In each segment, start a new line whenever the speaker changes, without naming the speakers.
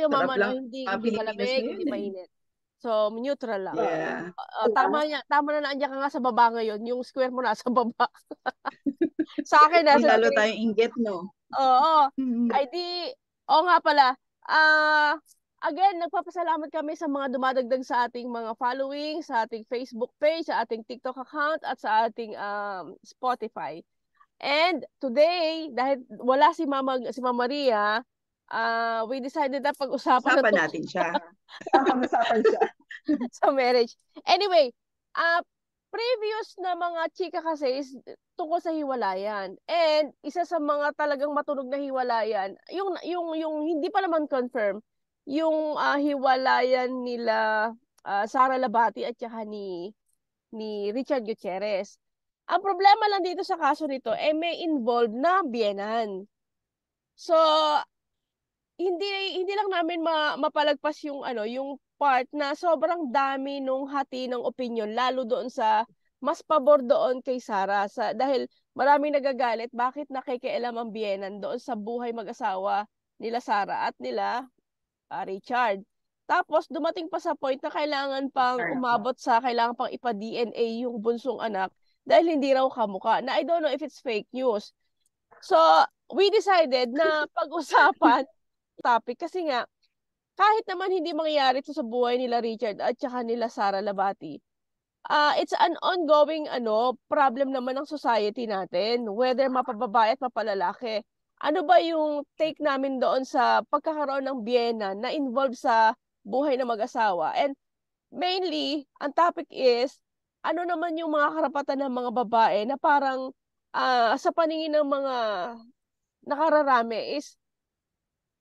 tayo
Sarap
mama, no,
lang
hindi
Pilipinas
malamig, hindi
ngayon eh.
mainit. So, neutral lang.
Yeah.
Tama na nandiyan ka nga sa baba ngayon. Yung square mo nasa baba. Sa akin,
Di
nasa
lalo
screen.
tayong inggit, no?
Oo.
Mm.
Ay di, oo nga pala. Ah, Again, nagpapasalamat kami sa mga dumadagdag sa ating mga following, sa ating Facebook page, sa ating TikTok account, at sa ating Spotify. And today, dahil wala si Mama Maria, we decided na pag-usapan na
Usapan
to
natin siya. Usapan siya.
sa marriage. Anyway, uh, previous na mga chika kasi is tungkol sa hiwalayan. And isa sa mga talagang matunog na hiwalayan, yung hindi pa naman confirm, yung hiwalayan nila Sara Labati at saka ni Richard Gutierrez. Ang problema lang dito sa kaso nito, may involved na biyenan. So, hindi lang namin mapalagpas yung yung part na sobrang dami nung hati ng opinion lalo doon sa mas pabor doon kay Sara dahil maraming nagagalit bakit nakikialam ang biyenan doon sa buhay mag-asawa nila Sara at nila Richard. Tapos dumating pa sa point na kailangan pang umabot sa kailangan pang ipa-DNA yung bunsong anak dahil hindi raw kamukha. Na I don't know if it's fake news. So, we decided na pag-usapan topic kasi nga kahit naman hindi mangyayari ito sa buhay nila Richard at saka nila Sara Labati, it's an ongoing problem naman ng society natin, whether mapababae at mapalalaki. Ano ba yung take namin doon sa pagkakaroon ng biyena na involved sa buhay ng mag-asawa? And mainly, ang topic is, ano naman yung mga karapatan ng mga babae na parang sa paningin ng mga nakararami is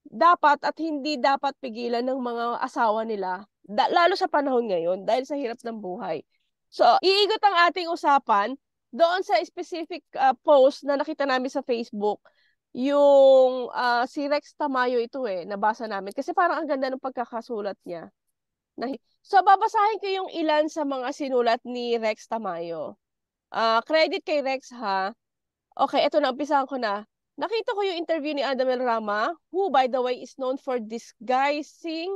dapat at hindi dapat pigilan ng mga asawa nila, lalo sa panahon ngayon dahil sa hirap ng buhay. So, iigot ang ating usapan doon sa specific post na nakita namin sa Facebook, yung si Rex Tamayo ito nabasa namin kasi parang ang ganda ng pagkakasulat niya. So, babasahin ko yung ilan sa mga sinulat ni Rex Tamayo. Credit kay Rex ha. Okay, eto na, umpisahan ko na. Nakita ko yung interview ni Adamel Rama, who by the way is known for disguising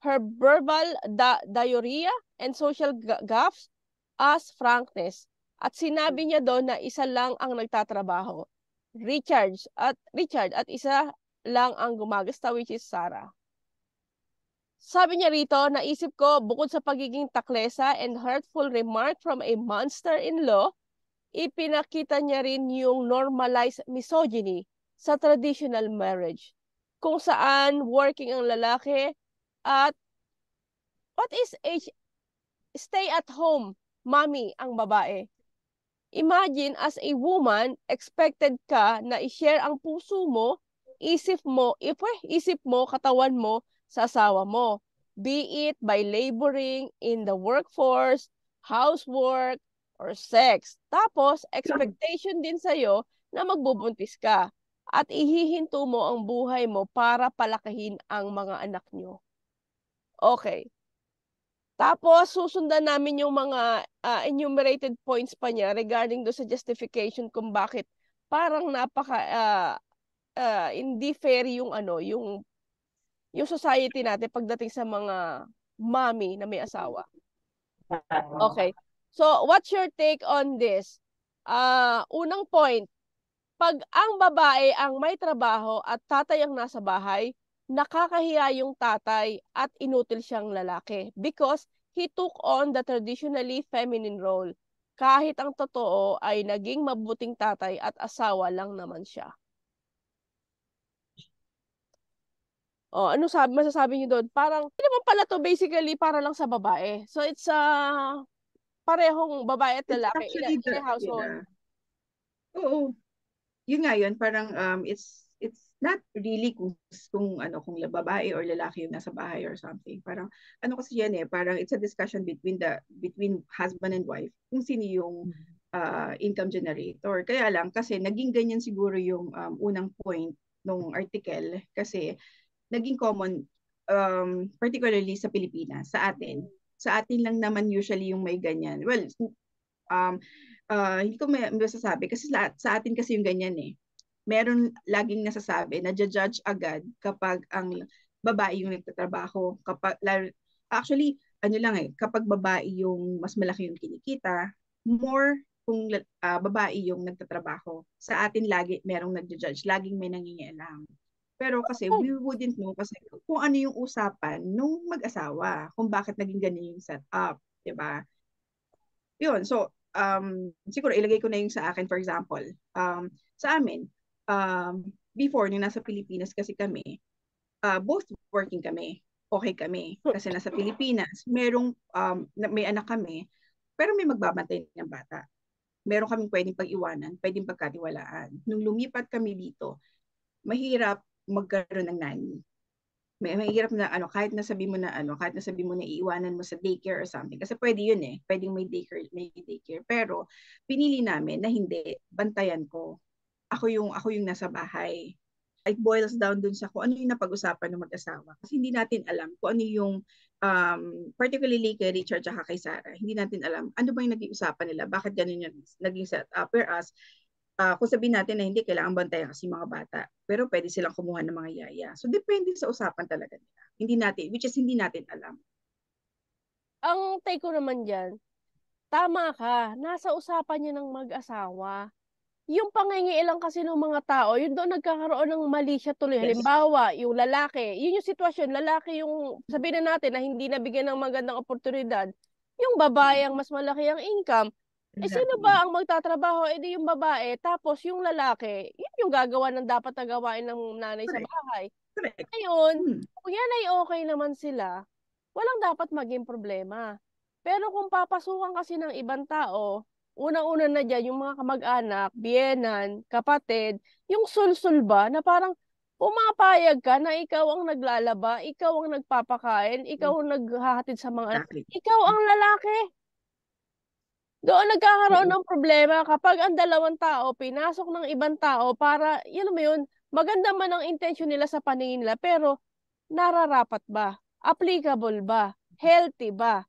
her verbal diarrhea and social gaffes as frankness. At sinabi niya doon na isa lang ang nagtatrabaho. Richard at isa lang ang gumagasta, which is Sarah. Sabi niya rito, naisip ko bukod sa pagiging taklesa and hurtful remark from a monster-in-law, ipinakita niya rin yung normalized misogyny sa traditional marriage, kung saan working ang lalaki at what is age stay at home mommy ang babae. Imagine as a woman, expected ka na i-share ang puso mo, isip mo, katawan mo sa asawa mo. Be it by laboring in the workforce, housework, or sex. Tapos, expectation din sa'yo na magbubuntis ka at ihihinto mo ang buhay mo para palakihin ang mga anak nyo. Okay. Tapos, susundan namin yung mga enumerated points pa niya regarding do sa justification kung bakit parang napaka hindi fair yung yung society natin pagdating sa mga mommy na may asawa. Okay. So, what's your take on this? Unang point, pag ang babae ang may trabaho at tatay ang nasa bahay, nakakahiya yung tatay at inutil siyang lalaki because he took on the traditionally feminine role. Kahit ang totoo ay naging mabuting tatay at asawa lang naman siya. Ano masasabi niyo doon? Parang, hindi naman pala to basically para lang sa babae. So it's parehong babae at
It's
lalaki
actually
in a household.
oo, yun nga yun, parang it's not really kung babae or lalaki yung nasa bahay or something. Parang ano kasi yan parang it's a discussion between husband and wife kung sino yung income generator. Kaya lang kasi naging ganyan siguro yung unang point nung article kasi naging common particularly sa Pilipinas, sa atin. Sa atin lang naman usually yung may ganyan. Well, um, hindi ko masasabi kasi sa atin kasi yung ganyan Meron laging nasasabi na judge agad kapag ang babae yung nagtatrabaho. Actually, ano lang kapag babae yung mas malaki yung kinikita, more kung babae yung nagtatrabaho. Sa atin lagi merong nagja-judge, laging may nangingialam. Pero kasi we wouldn't know kasi kung ano yung usapan nung mag-asawa, kung bakit naging ganun yung setup, 'di ba? Yun, so siguro ilagay ko na yung sa akin for example. Sa amin, before nung nasa Pilipinas kasi kami, both working kami. Okay kami kasi nasa Pilipinas, may anak kami, pero may magbabantay ng bata. Meron kaming pwedeng pag-iwanan, pwedeng pagkatiwalaan. Nung lumipat kami dito, mahirap magkaroon ng nanny. Mahirap na kahit nasabi mo na iiwanan mo sa daycare or something kasi pwede yun pwedeng may daycare pero pinili namin na hindi, bantayan ko. Ako yung nasa bahay. It boils down dun sa kung ano yung napag-usapan ng mag-asawa. Kasi hindi natin alam kung ano yung, particularly kay Richard at kay Sarah, hindi natin alam ano ba yung naging usapan nila, bakit ganun yung naging set up. Whereas, kung sabihin natin na hindi, kailangan bantayan kasi mga bata. Pero pwede silang kumuha ng mga yaya. So, depende sa usapan talaga nila. Which is hindi natin alam.
Ang take ko naman dyan, tama ka, nasa usapan niya ng mag-asawa. Yung pangingiilang kasi ng mga tao, yun doon nagkakaroon ng mali siya tuloy.
Yes.
Halimbawa, yung lalaki, yun yung sitwasyon, lalaki yung, sabihin na natin na hindi nabigyan ng magandang oportunidad, yung babae ang mas malaki ang income, eh sino
Exactly.
ba ang magtatrabaho? Eh di yung babae, tapos yung lalaki, yun yung gagawa ng dapat na gawain ng nanay sa
Correct.
bahay.
Correct.
Ngayon,
Hmm.
kung yan ay okay naman sila, walang dapat maging problema. Pero kung papasukan kasi ng ibang tao, unang-una na dyan, yung mga kamag-anak, biyenan, kapatid, yung sulsul ba, na parang pumapayag ka na ikaw ang naglalaba, ikaw ang nagpapakain, ikaw ang naghahatid sa mga anak,
Exactly.
ikaw ang lalaki. Doon nagkakaroon
Oo.
ng problema kapag ang dalawang tao pinasok ng ibang tao para, yun mo yun, maganda man ang intention nila sa paningin nila, pero nararapat ba? Applicable ba? Healthy ba?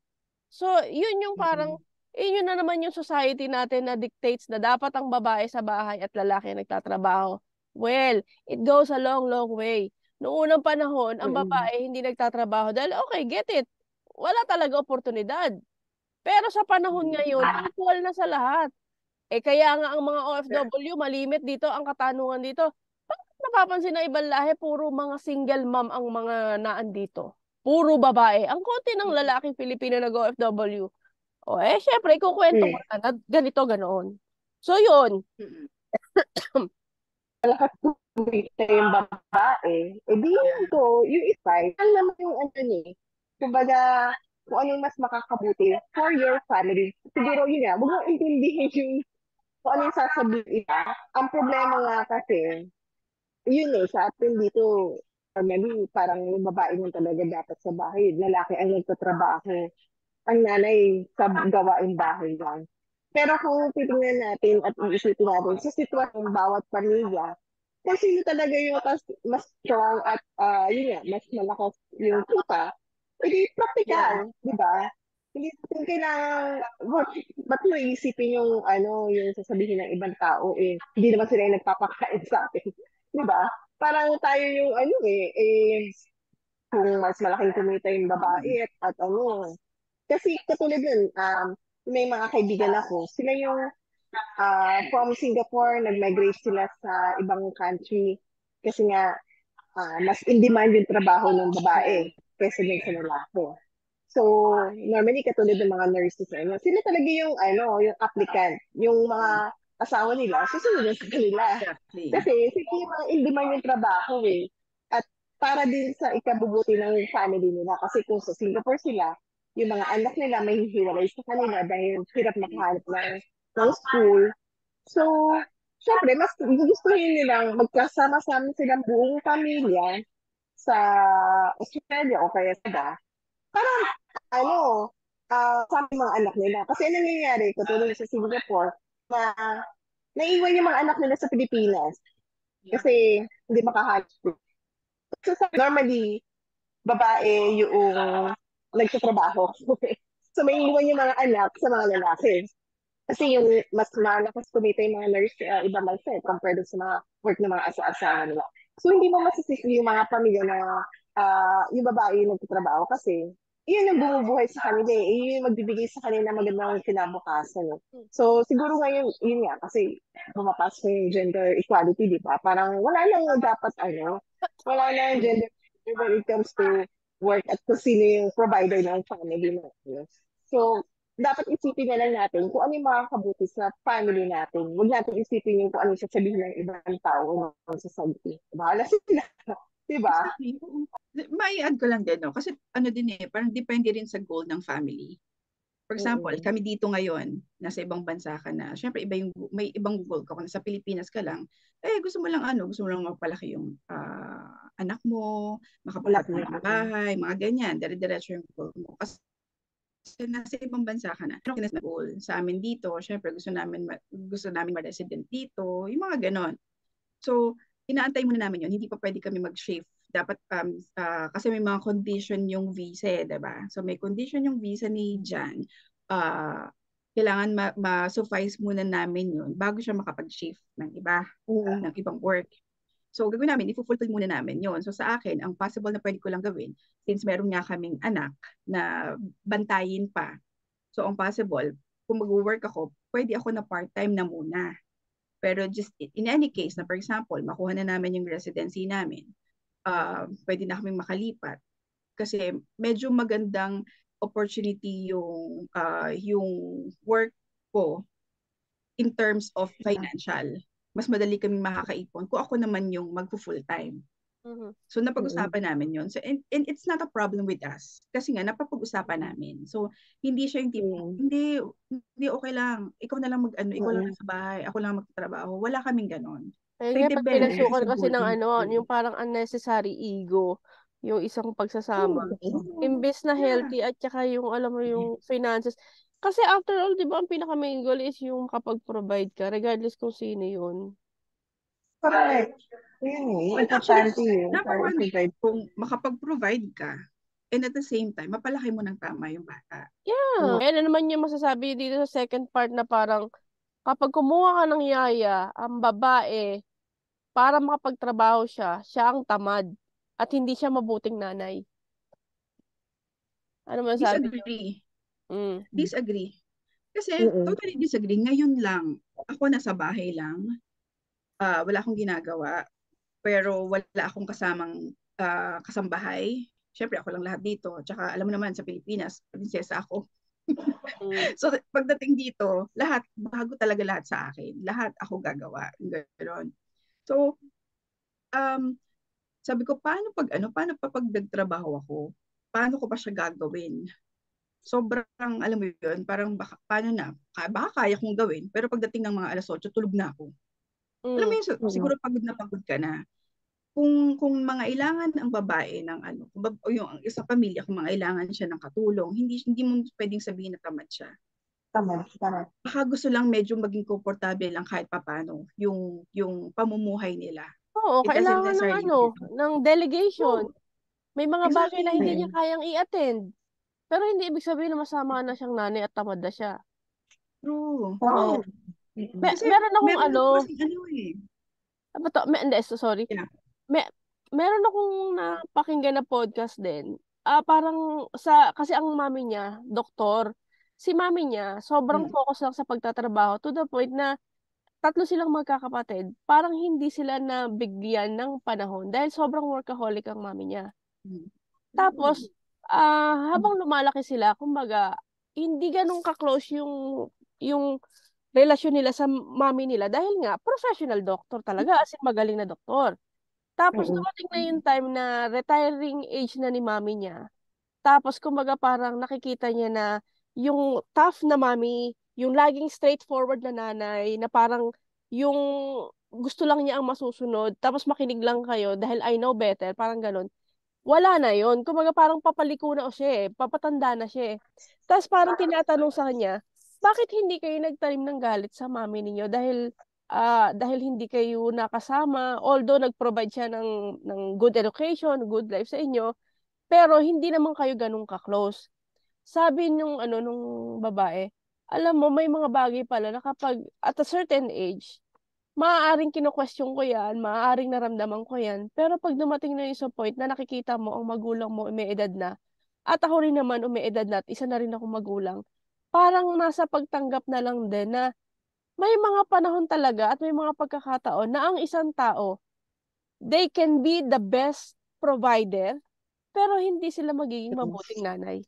So, yun yung parang,
Mm-mm.
yun na naman yung society natin na dictates na dapat ang babae sa bahay at lalaki ang nagtatrabaho. Well, it goes a long, long way. Noong unang panahon, ang
Mm-mm.
babae hindi nagtatrabaho dahil, okay, get it. Wala talaga oportunidad. Pero sa panahon ngayon, equal na sa lahat. Eh kaya nga ang mga OFW, malimit dito, ang katanungan dito, bakit napapansin na ibang lahi, puro mga single mom ang mga naan dito? Puro babae. Ang konti ng lalaking Pilipino nag-OFW. O syempre, ikukwento ko
Mm.
na ganito, ganoon. So yun,
Mm-mm.
Malakas kumita yung babae, eh di
Yeah.
yung isa, yan naman yung ano niya. Kumbaga, kung ano yung mas makakabuti for your family. Siguro yun nga, huwag mo intindihin yung kung ano yung sasabihin iba. Ang problema nga kasi, yun sa atin dito, normally, parang yung babae yung talaga dapat sa bahay. Lalaki ang nagtatrabaho. Ang nanay sa gawaing bahay lang. Pero kung titingnan natin at iisipin natin sa sitwasyon ng bawat pamilya, kung sino talaga yung mas strong at yun nga, mas malakas yung kita, hindi
Yeah.
practical, di ba? Hindi natin kailangan, ba't mo iisipin yung yung sasabihin ng ibang tao, hindi naman sila yung nagpapakain sa atin. Di ba? Parang tayo yung kung mas malaking kumita yung
Mm-mm.
babae at kasi katulad nun, may mga kaibigan ako, sila yung from Singapore, nag-migrate sila sa ibang country kasi nga mas in demand yung trabaho ng
Yeah.
babae kaysa din sa lalaki. So, normally katulad ng mga nurses, sila talaga yung yung applicant, yung mga asawa nila, susunod na sa kanila.
Exactly.
Kasi sila yung mga in demand yung trabaho At para din sa ikabubuti ng family nila. Kasi kung sa Singapore sila, yung mga anak nila may hihiwalay sa kanila dahil hirap makahanap ng school. So, syempre, mas gugustuhin nilang magkasama-sama silang buong pamilya sa Australia o kaya sa para ano, sa mga anak nila. Kasi ano nangyayari, katulad sa Singapore, na naiwan yung mga anak nila sa Pilipinas
Yeah.
kasi hindi makahanap. So, normally, babae yung nagtatrabaho. So, may iwan yung mga anak sa mga lalaki. Kasi yung mas malakas kumita yung mga nurse ibang bansa compared sa mga work ng mga asa-asawa nila. So, hindi mo masisisi yung mga pamilya na yung babae yung nagtatrabaho kasi yun yung bumubuhay sa kanila eh. Yun yung magbibigay sa kanila ng magandang kinabukasan. No? So, siguro ngayon, yun nga, kasi bumapasok yung gender equality, di ba? Parang wala lang dapat wala na yung gender equality when it comes to work at kung sino yung provider ng family natin. So, dapat isipin na lang natin kung ano yung makakabuti sa family natin. Huwag natin isipin yung kung ano yung sasabihin ng ibang tao ng sasabihin. Bahala sila. Diba?
Exactly. Mai-add ko lang din, no? Kasi ano din parang depende rin sa goal ng family. For example, kami dito ngayon, nasa ibang bansa ka na. Syempre, may ibang goal ka. Kung nasa Pilipinas ka lang, gusto mo lang gusto mo lang mapalaki yung anak mo, makapagpatay ng bahay, mga ganyan. Dire-diretso yung goal mo. Kasi nasa ibang bansa ka na. Ano na goal? Sa amin dito, syempre, gusto namin ma-resident dito, yung mga ganon. So, inaantay muna namin yun. Hindi pa pwede kami mag-shift. Dapat, kasi may mga condition yung visa, diba? So, may condition yung visa ni Jan. Kailangan ma-suffice muna namin yun bago siya makapag-shift ng ibang work. So, gagawin namin, i-fulfill muna namin yun. So, sa akin, ang possible na pwede ko lang gawin, since meron nga kaming anak na bantayin pa. So, ang possible, kung mag-work ako, pwede ako na part-time na muna. Pero just in any case, na for example, makuha na namin yung residency namin, pwede na kaming makalipat. Kasi medyo magandang opportunity yung work ko in terms of financial. Mas madali kaming makakaipon kung ako naman yung mag-full time. So napag-usapan namin yun. So and it's not a problem with us kasi nga napapag-usapan namin. So hindi siya yung tipo, hindi okay lang. Ikaw na lang ikaw lang sa bahay, ako lang magtatrabaho. Wala kaming ganon.
Kaya nga pag pinagsukan kasi ng yung parang unnecessary ego, yung isang pagsasama. Imbes na healthy at saka yung alam mo yung finances. Kasi after all, di ba, ang pinaka-main goal is yung kapag-provide ka, regardless kung sino yun.
Correct. Yun importante yun.
Number one, kung makapag-provide ka, and at the same time, mapalaki mo ng tama yung bata.
Yeah. Kaya na naman yung masasabi dito sa second part na parang kapag kumuha ka ng yaya, ang babae, para makapagtrabaho siya ang tamad at hindi siya mabuting nanay. Ano masasabi niyo?
Disagree. Kasi totally disagree. Ngayon lang, ako nasa bahay lang, wala akong ginagawa, pero wala akong kasambahay. Siyempre, ako lang lahat dito. Tsaka alam mo naman, sa Pilipinas, prinsesa ako. So, pagdating dito, bago talaga lahat sa akin. Lahat ako gagawa. Ganoon. So, sabi ko, paano pag nagtrabaho ako? Paano ko pa siya gagawin? Sobrang, alam mo yun, parang paano na? Baka kaya kong gawin, pero pagdating ng mga alas 8, tulog na ako. Alam mo yun, siguro pagod na pagod ka na. Kung mangailangan ang babae ng o yung isang pamilya, kung mangailangan siya ng katulong, hindi mo pwedeng sabihin na tamad siya.
Tama.
Baka gusto lang medyo maging komportable lang kahit papano yung pamumuhay nila.
Oo, kailangan ng delegation. May mga bagay na hindi niya kayang i-attend. Pero hindi ibig sabihin na masama na siyang nanay at tamad na siya.
True.
Meron akong sorry.
Yeah.
Meron akong napakinggan na podcast din. Parang kasi ang mami niya, doktor. Si mami niya, sobrang focus lang sa pagtatrabaho to the point na 3 silang magkakapatid. Parang hindi sila nabigyan ng panahon dahil sobrang workaholic ang mami niya. Tapos, habang lumalaki sila, kumbaga, hindi ganun ka-close yung relasyon nila sa mami nila dahil nga professional doctor talaga, as in magaling na doktor. Tapos dumating na yung time na retiring age na ni mami niya. Tapos kumbaga parang nakikita niya na yung tough na mami, yung laging straightforward na nanay, na parang yung gusto lang niya ang masusunod, tapos makinig lang kayo dahil I know better, parang ganun. Wala na yun. Kumbaga parang papaliko na siya papatanda na siya Tapos parang tinatanong sa kanya, bakit hindi kayo nagtanim ng galit sa mami ninyo? Dahil hindi kayo nakasama, although nag-provide siya ng good education, good life sa inyo, pero hindi naman kayo ganun ka-close. Sabi nung babae, alam mo, may mga bagay pala na kapag at a certain age, maaaring kino-question ko yan, maaaring naramdaman ko yan, pero pag dumating na yung sa point na nakikita mo ang magulang mo may edad na, at ako rin naman umeedad na at isa na rin akong magulang, parang nasa pagtanggap na lang din na may mga panahon talaga at may mga pagkakataon na ang isang tao, they can be the best provider, pero hindi sila magiging mabuting nanay.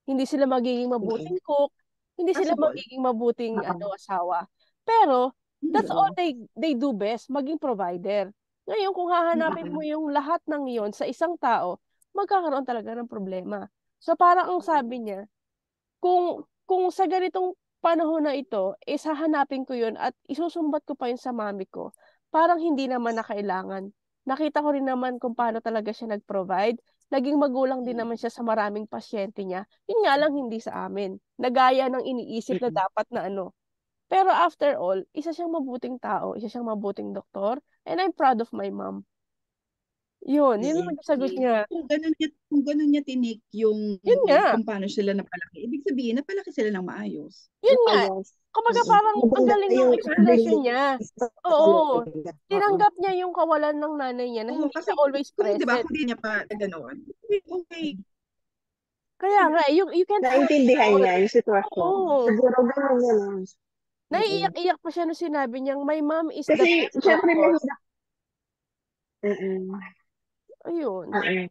Hindi sila magiging mabuting cook, hindi sila
Possible.
magiging mabuting
Oo.
asawa. Pero that's all
Oo.
they do best, maging provider. Ngayon kung hahanapin mo yung lahat ng yon sa isang tao, magkakaroon talaga ng problema. So parang ang sabi niya, kung sa ganitong panahon na ito, hahanapin ko yun at isusumbat ko pa yun sa mami ko, parang hindi naman na kailangan. Nakita ko rin naman kung paano talaga siya nag-provide. Naging magulang din naman siya sa maraming pasyente niya. Yun nga lang hindi sa amin. Nagaya ng iniisip na dapat na ano. Pero after all, isa siyang mabuting tao, isa siyang mabuting doktor, and I'm proud of my mom. Yun naman yung sagot niya.
Kung ganun niya tinik yung
Yun nga,
kung paano sila napalaki, ibig sabihin, napalaki sila ng maayos.
yun nga.
Ayos.
Kumbaga parang ang
Maganda
galing ng
yung
explanation
upbringing
niya.
sa
Oo.
talaga.
Tinanggap niya yung kawalan ng nanay niya na
Oo,
hindi
kasi
siya always
kung di ba,
present.
kung di niya pa ganoon, okay.
Kaya nga, you can't have it
Naintindihan
all.
niya yung sitwasyon.
Oo.
Siguro ganun yun.
Naiiyak-iyak pa siya nung sinabi niyang, my mom is the
Kasi,
best
syempre,
doctor.
mahirap. Mm-mm.
Ayun.
Mm-mm.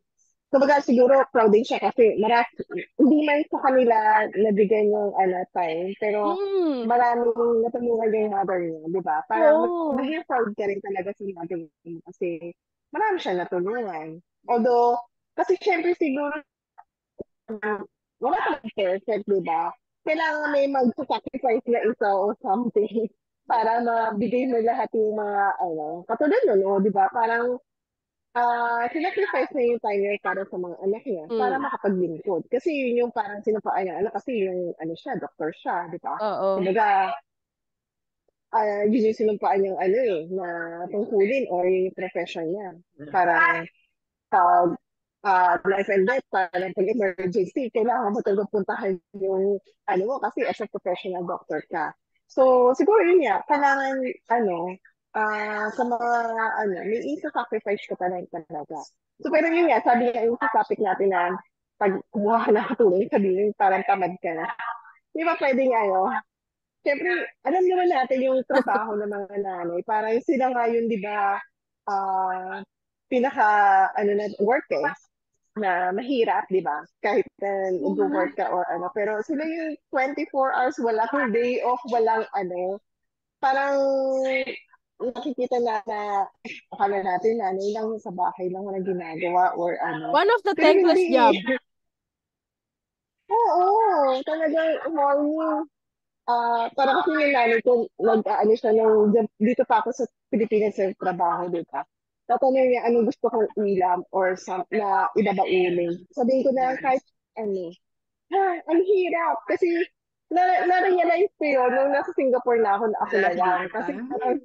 Kumbaga, siguro, proud din siya kasi hindi man sa kanila nabigyan yung time, pero
Mm.
maraming natulungan yung mother niya, di ba? Parang
Oo.
magiging proud ka rin talaga sa mother niya kasi marami siya natulungan. Although, kasi syempre siguro, wala kang perfect, di ba? Kailangan may mag-sacrifice na isa o something para mabigay mo lahat yung mga, katulad nun, di ba? Parang, sinacrifice na yung time niya para sa mga anak niya, para
Mm.
makapaglingkod. Kasi yun yung parang sinupaan niya, anak, kasi yung, siya, doktor siya, di ba?
Oo.
Kumbaga, yun yung sinumpaan niyang, na tungkulin or yung profession niya. Para, pag life and death, parang pag emergency, kailangan mo talaga puntahan yung mo kasi as a professional doctor ka. So, siguro yun nga, kailangan, sa mga, may isa-sacrifice ka talaga. So, pero yun nga, sabi nga yung sa topic natin na pag kumuha ka ng katulong, sabihin parang tamad ka na. Di ba pwedeng, siyempre, alam naman natin yung trabaho ng mga nanay. Parang sila nga yun, di ba, pinaka, work na mahirap, di ba? Kahit nag-work ka or pero sila yung 24 hours, walang day off, walang parang nakikita na akala natin nanay lang sa bahay lang walang ginagawa or
One of the
Pero
thankless
hindi.
job.
Oo, talagang morning. Parang kasi yung nanay ko, siya dito pa ako sa Pilipinas sa trabaho, di ba? Tatanong niya anong gusto kong ulam or na ibabaulin. Sabihin ko na kahit ano. Ang hirap. Kasi na-realize ko yun nung nasa Singapore na ako na ako na lang.
Hirap
Kasi
pa.
parang,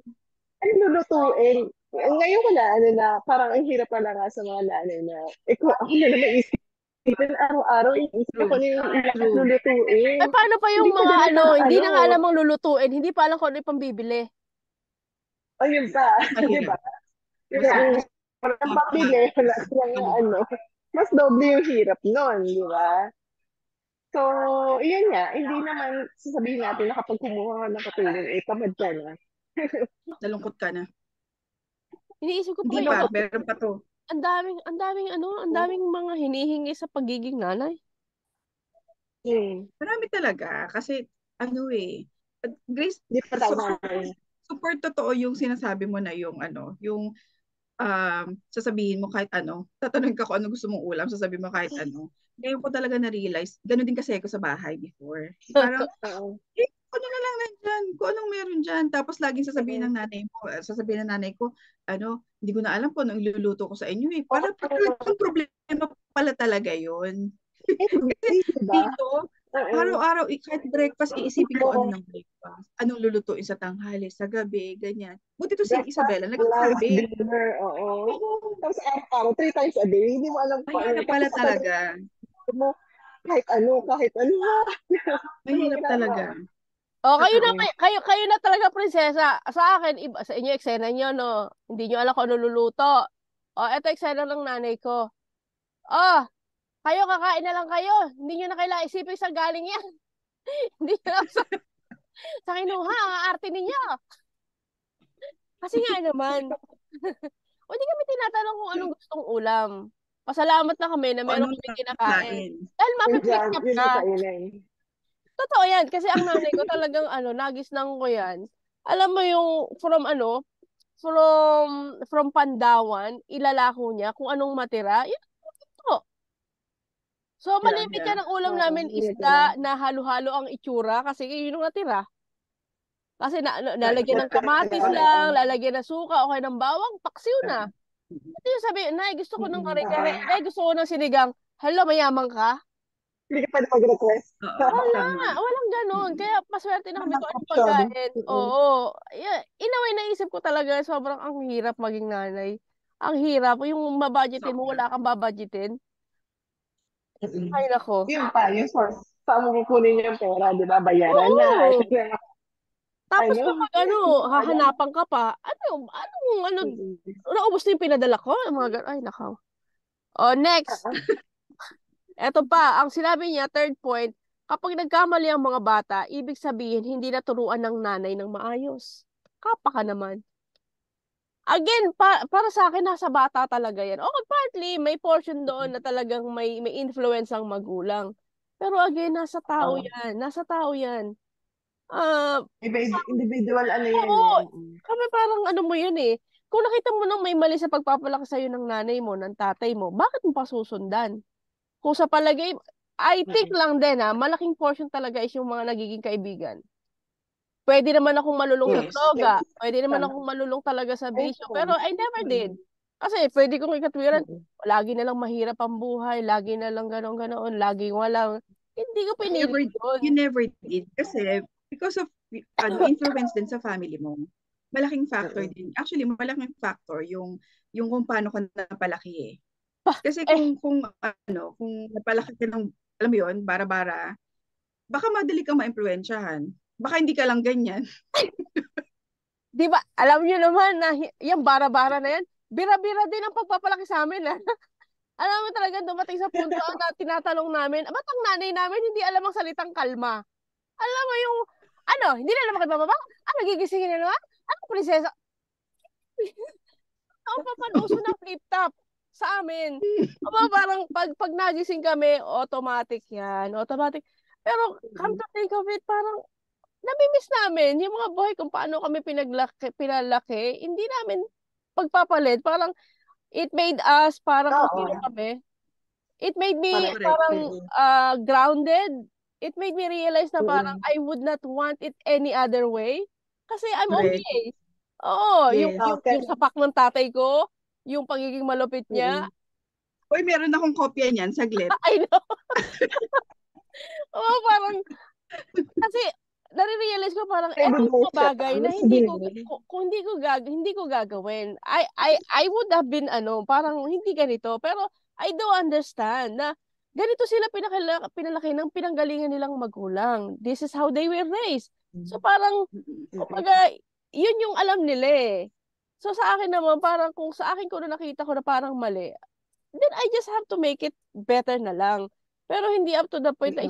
lulutuin? Ngayon ko na, parang ang hirap pala nga sa mga nanay na, ako na naman isipin, araw-araw, iisip ko
True.
na yung ilang
True.
lulutuin.
Ay, paano pa
Hindi
yung
pa
mga
ganun ka
hindi na nga alam ang lulutuin, hindi pa alam kung ano yung pambibili.
Ayun pa, di ba?
Mahirap.
Yung parang pambili, wala silang mas doble yung hirap nun, di ba? So, yun nga, hindi naman sasabihin natin na kapag kumuha ka ng katulong, tamad ka na.
Nalungkot ka na.
Iniisip ko pa
Hindi
kayo,
pa, meron pa to.
ang daming mga hinihingi sa pagiging nanay.
Marami talaga. Kasi, Grace,
Di pa tayo nanay.
super totoo yung sinasabi mo na yung sasabihin mo kahit tatanungin ka kung ano gusto mong ulam, sasabihin mo kahit ano. Ngayon ko talaga na-realize, gano'n din kasi ako sa bahay before. Parang, ano na lang nandyan, kung anong meron dyan. Tapos laging sasabihin ng nanay ko, hindi ko na alam kung anong iluluto ko sa inyo eh. Para yung problema pala talaga yun. Kasi
Diba?
dito, araw-araw, kahit breakfast, iisipin ko ano ng breakfast. Anong lulutuin sa tanghali, sa gabi, ganyan. Buti to si
Breakfast,
Isabella,
lunch,
nagsasabi.
dinner, oo.
Oo,
Tapos araw-araw, 3 times a day, hindi mo alam kung ano.
mahirap pala
Tapos
talaga.
mo, kahit ano.
Mahirap
Mahirap,
talaga.
O,
Totoo.
kayo na talaga prinsesa. Sa akin, iba, sa inyo, eksena nyo, no? Hindi nyo alam kung ano luluto. O, eto eksena ng nanay ko. Oh, kayo, kakain na lang kayo. Hindi nyo na kailangan isipin sa galing yan. Hindi nyo lang sa kinuha, ang arte ninyo. Kasi nga naman, o di kami tinatanong kung anong gustong ulam. Pasalamat na kami na
O
meron
anong
kami kinakain.
nakain?
Dahil
Yun
mapiplex
yan,
up
yun
ka.
yung kainan.
Totoo yan. Kasi ang nanay ko talagang nagisnang ko yan. Alam mo yung from Pandawan, ilalako niya kung anong matira. Yun to. So,
Yeah,
malimit
yeah.
yan ang ulam
Oo,
namin
yun lang.
isda na halo-halo ang itsura kasi yun yung natira. Kasi
Right.
lalagyan ng kamatis lang, lalagyan ng suka, o kaya ng bawang, paksiw na. Ito yung sabi, Nay, gusto ko ng kare-kare. Nay, gusto ko ng sinigang. Hala, mayaman ka?
Hindi ka pwede mag-request.
Oo,
Wala,
tama.
walang ganon. Kaya paswerte na kami
Walang
kung anong
option.
pagkain. Oo. Yeah, in a way, naisip ko talaga, sobrang ang hirap maging nanay. Ang hirap. Yung mabudgetin mo,
Sobra.
wala kang babudgetin. Ay, nako.
Yun pa, yung source. Saan mo kukunin yung pera, di ba? Bayaran na.
Oo. Tapos
Ano?
kapag hahanapan ka pa, naubos na yung pinadala ko. Mga ganun. Ay, nakaw. O, next. Eto pa, ang sinabi niya, third point, kapag nagkamali ang mga bata, ibig sabihin, hindi naturuan ng nanay ng maayos. Kapa ka naman. Again, para sa akin, nasa bata talaga yan. Okay, partly, may portion doon na talagang may influence ang magulang. Pero again, nasa tao yan. Nasa tao yan. Ah,
Individual ano yan
oo,
eh.
kami parang ano mo yun eh. Kung nakita mo nang may mali sa pagpapalaki sa'yo ng nanay mo, ng tatay mo, bakit mo pa susundan? Kung sa palagay, I think lang din malaking portion talaga is yung mga nagiging kaibigan. Pwede naman akong malulong sa
Yes.
droga, pwede naman akong malulong talaga sa bisyo, pero I never did. Kasi pwede kong ikatwiran, lagi na lang mahirap ang buhay, lagi na lang ganon-ganon, lagi walang, hindi ko pinili yun.
You never did. Kasi, because of influence din sa family mo, malaking factor din. Actually, malaking factor yung kung paano ka napalaki eh. Kasi kung napalaki ka ng, alam mo yun, bara-bara, baka madali kang maimpluwensyahan. Baka hindi ka lang ganyan.
Di ba, alam niyo naman na yung bara-bara na yan, bira-bira din ang pagpapalaki sa amin. Alam mo talaga dumating sa punto na tinatanong namin, ba't ang nanay namin hindi alam ang salitang kalma? Alam mo yung, hindi na alam magbababa? Nagigisingin na naman? Prinsesa? Ang papanuso ng flip-top sa amin. Aba, parang pag nagising kami, automatic yan. Automatic. Pero come to think of it, parang namimiss namin yung mga buhay kung paano kami pinalaki. Hindi namin pagpapalit. Parang it made us parang kung sino kami. It made me parang grounded. It made me realize na parang I would not want it any other way. Kasi I'm okay. Oo,
Yes.
yung sapak ng tatay ko, yung pagiging malupit niya.
Uy, meron akong kopya niyan, saglit.
I know. Oo, parang, kasi, nare-realize ko parang, eto yung mga bagay na kung hindi ko gagawin. I would have been, parang hindi ganito. Pero, I do understand na, ganito sila pinalaki ng pinanggalingan nilang magulang. This is how they were raised. So, parang, kumbaga, yun yung alam nila eh. So sa akin naman, parang kung sa akin ko na nakita ko na parang mali, then I just have to make it better na lang. Pero hindi up to the point na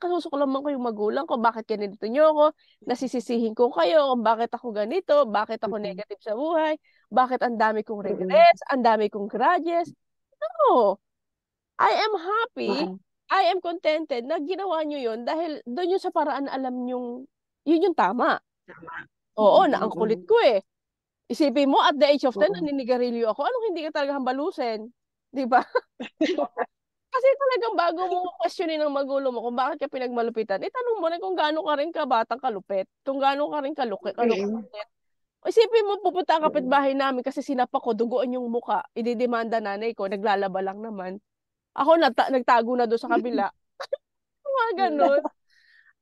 kasusuklaman ko yung magulang ko, bakit ganito nyo ako, nasisisihin ko kayo, kung bakit ako ganito, bakit ako negative sa buhay, bakit ang dami kong regrets, ang dami kong grudges. No, I am happy, I am contented na ginawa nyo yun dahil doon yung sa paraan na alam nyong, yun yung tama. Oo, na ang kulit ko eh. Isipin mo, at the age of 10, naninigarilyo ako. Anong hindi ka talaga hambalusin? Di ba? Kasi talagang bago mo questionin ng magulo mo kung bakit ka pinagmalupitan, itanong mo rin kung gaano ka rin kabatang kalupit. Kung gaano ka rin kalupit. Isipin mo, pupunta ang kapitbahay namin kasi sinapa ko, duguan yung muka. Ididemanda nanay ko, naglalaba lang naman. Ako, nagtago na doon sa kabila. Mga ganun.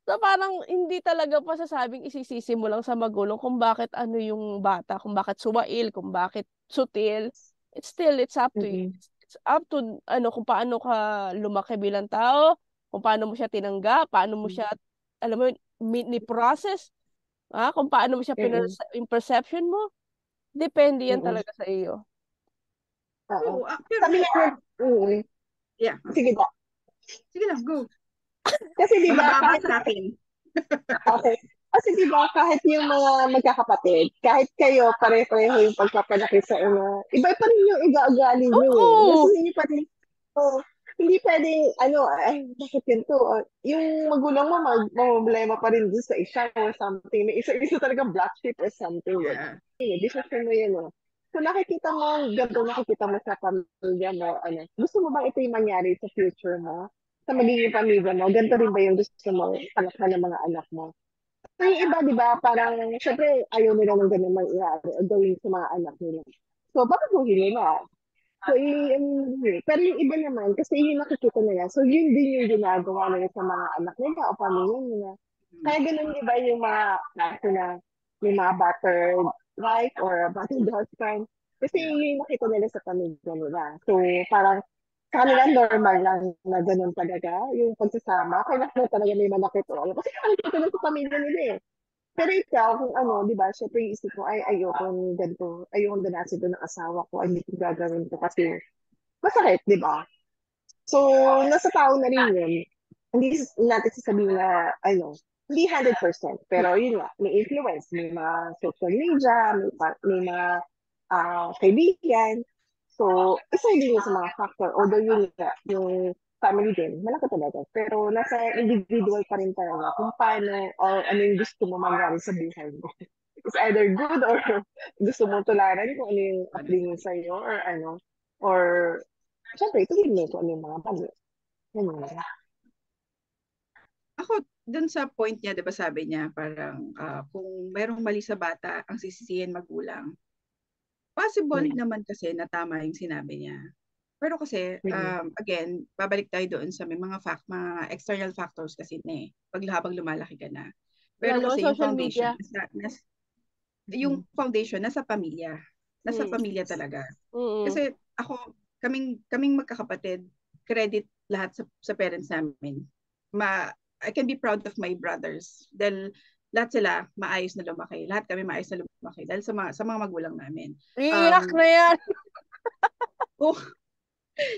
So parang hindi talaga pasasabing isisisi mo lang sa magulang kung bakit yung bata, kung bakit suwail, kung bakit sutil. It's up to you. It's up to kung paano ka lumaki bilang tao, kung paano mo siya tinanggap, paano mo siya, alam mo, ni-process, kung paano mo siya
Mm-mm.
yung perception mo, depende yan
Mm-mm.
talaga sa iyo.
Oo.
Pero,
Sabi nga,
yeah.
sige ba?
Sige lang, go.
Kasi di ba
Mahaba
kahit
sa akin.
okay. Kasi di ba kahit yung mga magkakapatid, kahit kayo pare-pareho yung pagpapalaki sa inyo, iba pa rin yung iga-ugali niyo eh. Gusto
Oo!
niyo pa rin, oh, hindi pwedeng, ay, bakit ganito? Yung magulang mo, problema pa rin dun sa isa or something. May isa-isa talagang black sheep or something.
Yeah.
Decision mo yun, oh. So nakikita mo, ganito nakikita mo sa pamilya mo, gusto mo ba ito yung mangyari sa future mo? Sa magiging pamilya mo, ganito rin ba yung gusto mo palakpan ng mga anak mo? So yung iba, di ba, parang, syempre, ayaw nila ng ganun mangyari o gawin sa mga anak nila. So, bakit mo nila? So, pero yung iba naman, kasi yun nakikita nila, so yun din yung ginagawa nila sa mga anak nila o pamilya nila. Kaya ganun, di ba, yung mga kaso na may mga battered wife or battered husband. Kasi
Yeah.
yun yung nakita nila sa pamilya nila. So, parang, sa kanila normal lang na ganun talaga, yung pagsasama. Kailangan talaga may manakit o ano. Kasi nakikita nila sa pamilya nila eh. Pero ikaw, kung di ba, syempre yung isip mo, ay, ayoko ng ganito, ayoko danasin doon ng asawa ko, ay, hindi ko gagawin to kasi masakit, di ba? So, nasa tao na rin yun. Hindi natin sasabihin na, hindi 100%, pero yun nga, may influence, may mga social media, may mga kaibigan. So, isa din yun sa mga factor, although yun nga, yung family din, malaki talaga. Pero nasa individual pa rin talaga kung paano or ano yung gusto mo mangyari sa buhay mo. It's either good or gusto mo tularan kung ano yung upbringing sa'yo or or syempre, ituloy mo kung ano yung mga mali. Ganun.
Ako, dun sa point niya, di ba sabi niya, parang kung merong mali sa bata, ang sisisihin magulang. Possible
Mm.
naman kasi na tama yung sinabi niya. Pero kasi,
Mm.
again, babalik tayo doon sa may mga external factors kasi na pag habang lumalaki ka na. Pero
Lalo
kasi yung
social
foundation,
media.
yung foundation nasa pamilya. Nasa
Mm.
pamilya talaga.
Mm.
Kasi kaming magkakapatid, credit lahat sa parents namin. I can be proud of my brothers. Dahil lahat sila maayos na lumaki. Lahat kami maayos na lumaki. Dahil sa mga magulang namin.
Iiyak na yan.
Oh,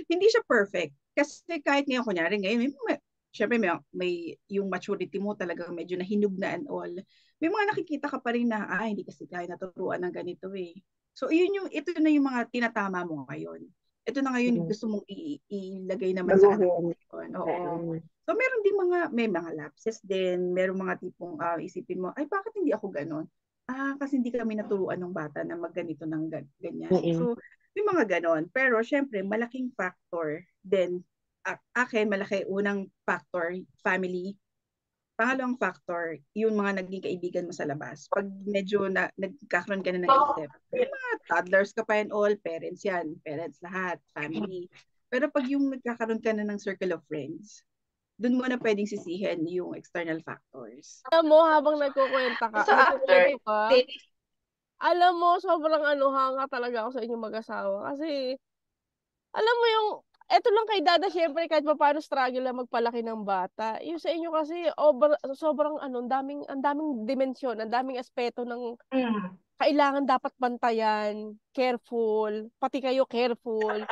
hindi siya perfect. Kasi kahit ngayon, kunyari, ngayon, syempre may yung maturity mo talaga medyo nahinug na and all. May mga nakikita ka pa rin na, hindi kasi kaya naturuan ng ganito eh. So, ito na yung mga tinatama mo ngayon. Ito na ngayon yung gusto mong ilagay naman sa anak mo
Baguhin.
ngayon. Oo. So, may mga lapses din. Merong mga tipong isipin mo, ay, bakit hindi ako ganon? Kasi hindi kami naturuan ng bata na magganito ng ganyan.
Mm.
So, may mga ganon. Pero, syempre, malaking factor din. Akin, malaki unang factor, family. Pangalawang factor, yung mga naging kaibigan mo sa labas. Pag medyo nagkakaroon ka na ng isip, may mga toddlers ka pa and all, parents yan. Parents lahat, family. Pero pag yung nagkakaroon ka na ng circle of friends, dun mo na pwedeng sisihin yung external factors.
Alam mo, habang nagkukwento ka, alam mo, sobrang hanga talaga ako sa inyong mag-asawa. Kasi, alam mo yung, eto lang kay Dada, syempre, kahit pa paano struggle na magpalaki ng bata. Yung sa inyo kasi, sobrang ang daming dimensyon, ang daming aspeto ng kailangan dapat bantayan, careful, pati kayo careful.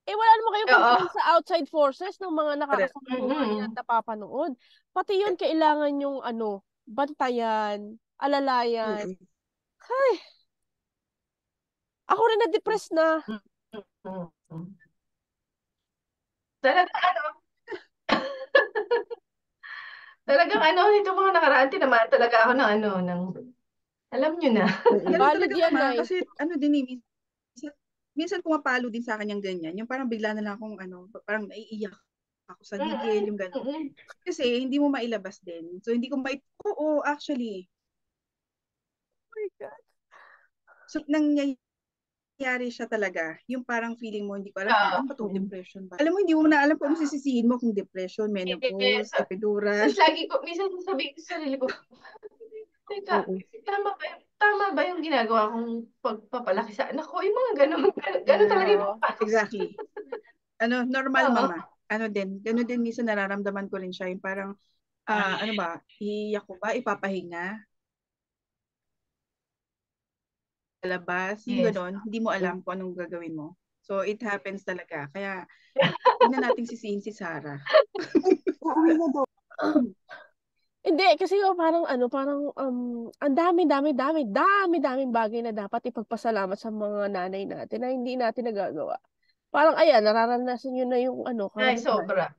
Wala naman kayong control sa outside forces ng mga nakakasalubungan niya at napapanood. Pati yun, kailangan yung bantayan, alalayan. Ay, ako rin na-depress na.
Talaga talagang nito mga nakaraan tinamaan talaga ako ng alam nyo na.
Ganun
Valid
talaga,
yan,
mama.
Nay.
Kasi din minsan pumapalo din sa akin yung ganyan. Yung parang bigla na lang akong parang naiiyak ako sa gigil, yung gano'n. Kasi hindi mo mailabas din. So hindi ko oo, actually.
Oh my God.
So nangyayari siya talaga. Yung parang feeling mo, hindi ko alam kung ano ba to, depression ba? Alam mo, hindi mo na alam kung ano sisisihin mo kung depression, menopause, epidural.
Tapos lagi ko, minsan sasabihin ko sa sarili ko, teka, tama ba yung ginagawa kong pagpapalaki sa anak ko? Yung mga ganun talaga yung
Exactly. Normal, mama. Ganun din minsan nararamdaman ko rin siya. Yung parang, ano ba, iiyak ko ba, ipapahinga, lalabas, yung
Yes.
ganon, hindi mo alam kung anong gagawin mo. So, it happens talaga. Kaya, huwag na nating sisihin si Sarah.
Uuwi na daw.
Hindi, kasi parang ang daming bagay na dapat ipagpasalamat sa mga nanay natin na hindi natin nagagawa. Parang ayan, nararanasan nyo na yung
Ay,
karamdaman.
sobra.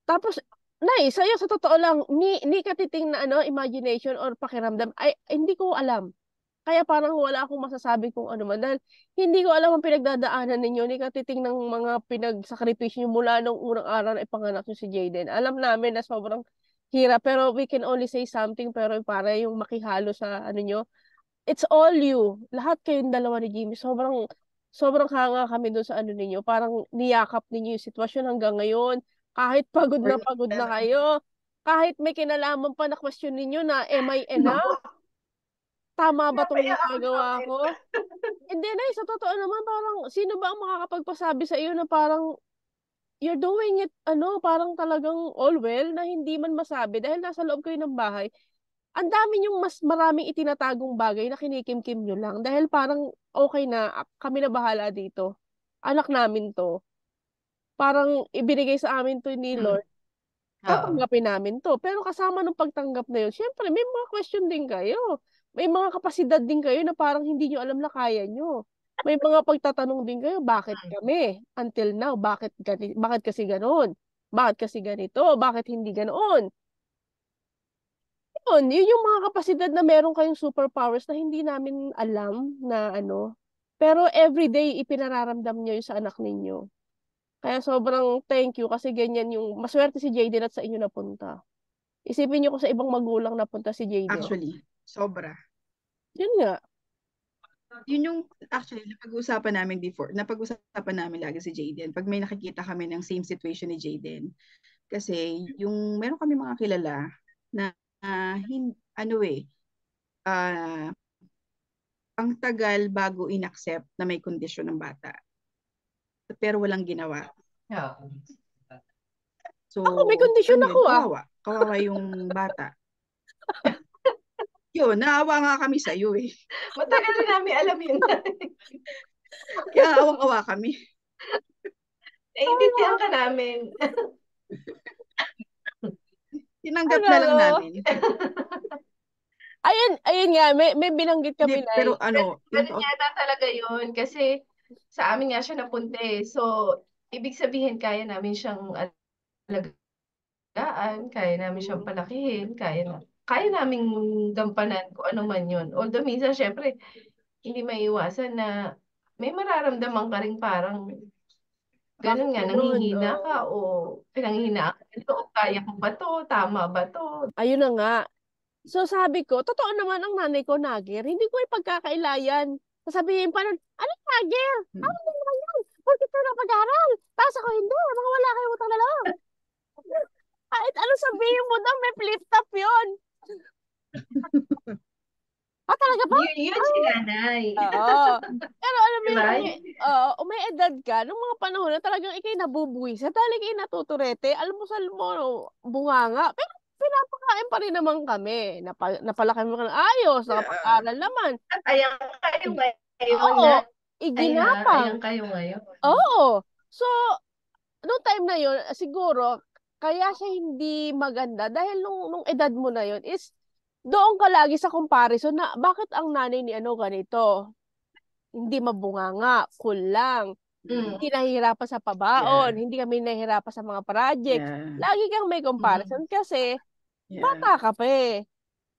Tapos, Nay, sa'yo sa totoo lang, ni katiting na imagination or pakiramdam, ay hindi ko alam. Kaya parang wala akong masasabi kung ano man. Dahil hindi ko alam ang pinagdadaanan ninyo, ni katiting ng mga pinagsakripisyo nyo mula nung unang araw na ipanganak nyo si Jaden. Alam namin na sobrang hirap, pero we can only say something, pero para yung makihalo sa nyo, it's all you. Lahat kayong dalawa ni Jimmy, sobrang hanga kami doon sa ninyo. Parang niyakap ninyo yung sitwasyon hanggang ngayon. Kahit pagod na kayo, kahit may kinalaman pa na question ninyo na, am I enough? Tama ba itong ginagawa ko? Hindi na, sa totoo naman, parang, sino ba ang makakapagpasabi sa iyo na parang, you're doing it, parang talagang all well, na hindi man masabi, dahil nasa loob kayo ng bahay, ang dami yung mas maraming itinatagong bagay na kinikim-kim nyo lang, dahil parang, okay na, kami na bahala dito. Anak namin to. Parang, ibinigay sa amin to ni Lord,
Oo.
tatanggapin namin to. Pero kasama nung pagtanggap na yun, syempre, may mga question din kayo. May mga kapasidad din kayo na parang hindi nyo alam na kaya nyo. May mga pagtatanong din kayo, bakit kami? Until now, bakit kasi ganoon? Bakit kasi ganito? Bakit hindi ganoon? Yun yung mga kapasidad na meron kayong superpowers na hindi namin alam na Pero everyday, ipinararamdam nyo yun sa anak ninyo. Kaya sobrang thank you kasi ganyan yung maswerte si Jaden at sa inyo napunta. Isipin niyo kung sa ibang magulang napunta si Jaden.
Actually, sobra.
Yun nga.
Yun yung actually napag-usapan namin before. Napag-usapan namin lagi si Jaden. Pag may nakikita kami ng same situation ni Jaden. Kasi yung meron kami mga kilala na ang tagal bago inaccept na may kondisyon ng bata. Pero walang ginawa.
Oo.
So,
Ako, may kondisyon
yun,
ako
kawawa yung bata. Yun, naawa nga kami sa iyo eh.
Matagal na namin alam yun.
Kaya awang-awa kami.
Naiintindihan ka namin.
Tinanggap na lang namin.
Ayun nga, may binanggit kami na.
Pero
Ganun yata talaga yun. Kasi sa amin nga siya napunta eh. So, ibig sabihin, kaya namin siyang alagaan, kaya namin siyang palakihin, kaya naming gampanan kung ano man yun. Although minsan, syempre, hindi maiiwasan na may mararamdaman ka rin parang ganun nga, nanghihina ka o pinanghihinaan ka nito, o kaya ko ba to, tama ba to?
Ayun na nga. So sabi ko, totoo naman ang nanay ko, Nagir. Hindi ko ipagkakailayan. Sasabihin pa nun, ano Nagir? Ano naman yan? Bakit ka na pag-aral? Tapos ako hindi, mga wala kayong utang na loob. Kahit ano sabihin mo daw, may flip-top yun. Talaga ba?
Yun si nanay.
Oo. Pero alam mo
Diba?
may edad ka, nung mga panahon na talagang ikay nabubuwis, at dahil ikay natuturete, almusal mo, bunganga. Pero pinapakain pa rin naman kami. Napalaki mo ka ng ayos, nakapag-aral naman.
At ayan kayo ngayon
Oo,
na.
iginapang.
Ayan kayo ngayon.
Oo. So, noong time na yun, siguro, kaya siya hindi maganda dahil nung edad mo na yun is doon ka lagi sa comparison na bakit ang nanay ni ganito? Hindi mabunganga, cool lang. Hindi nahihirapan sa pabaon, hindi kami nahihirapan sa mga project. Lagi kang may comparison kasi bata ka pa eh.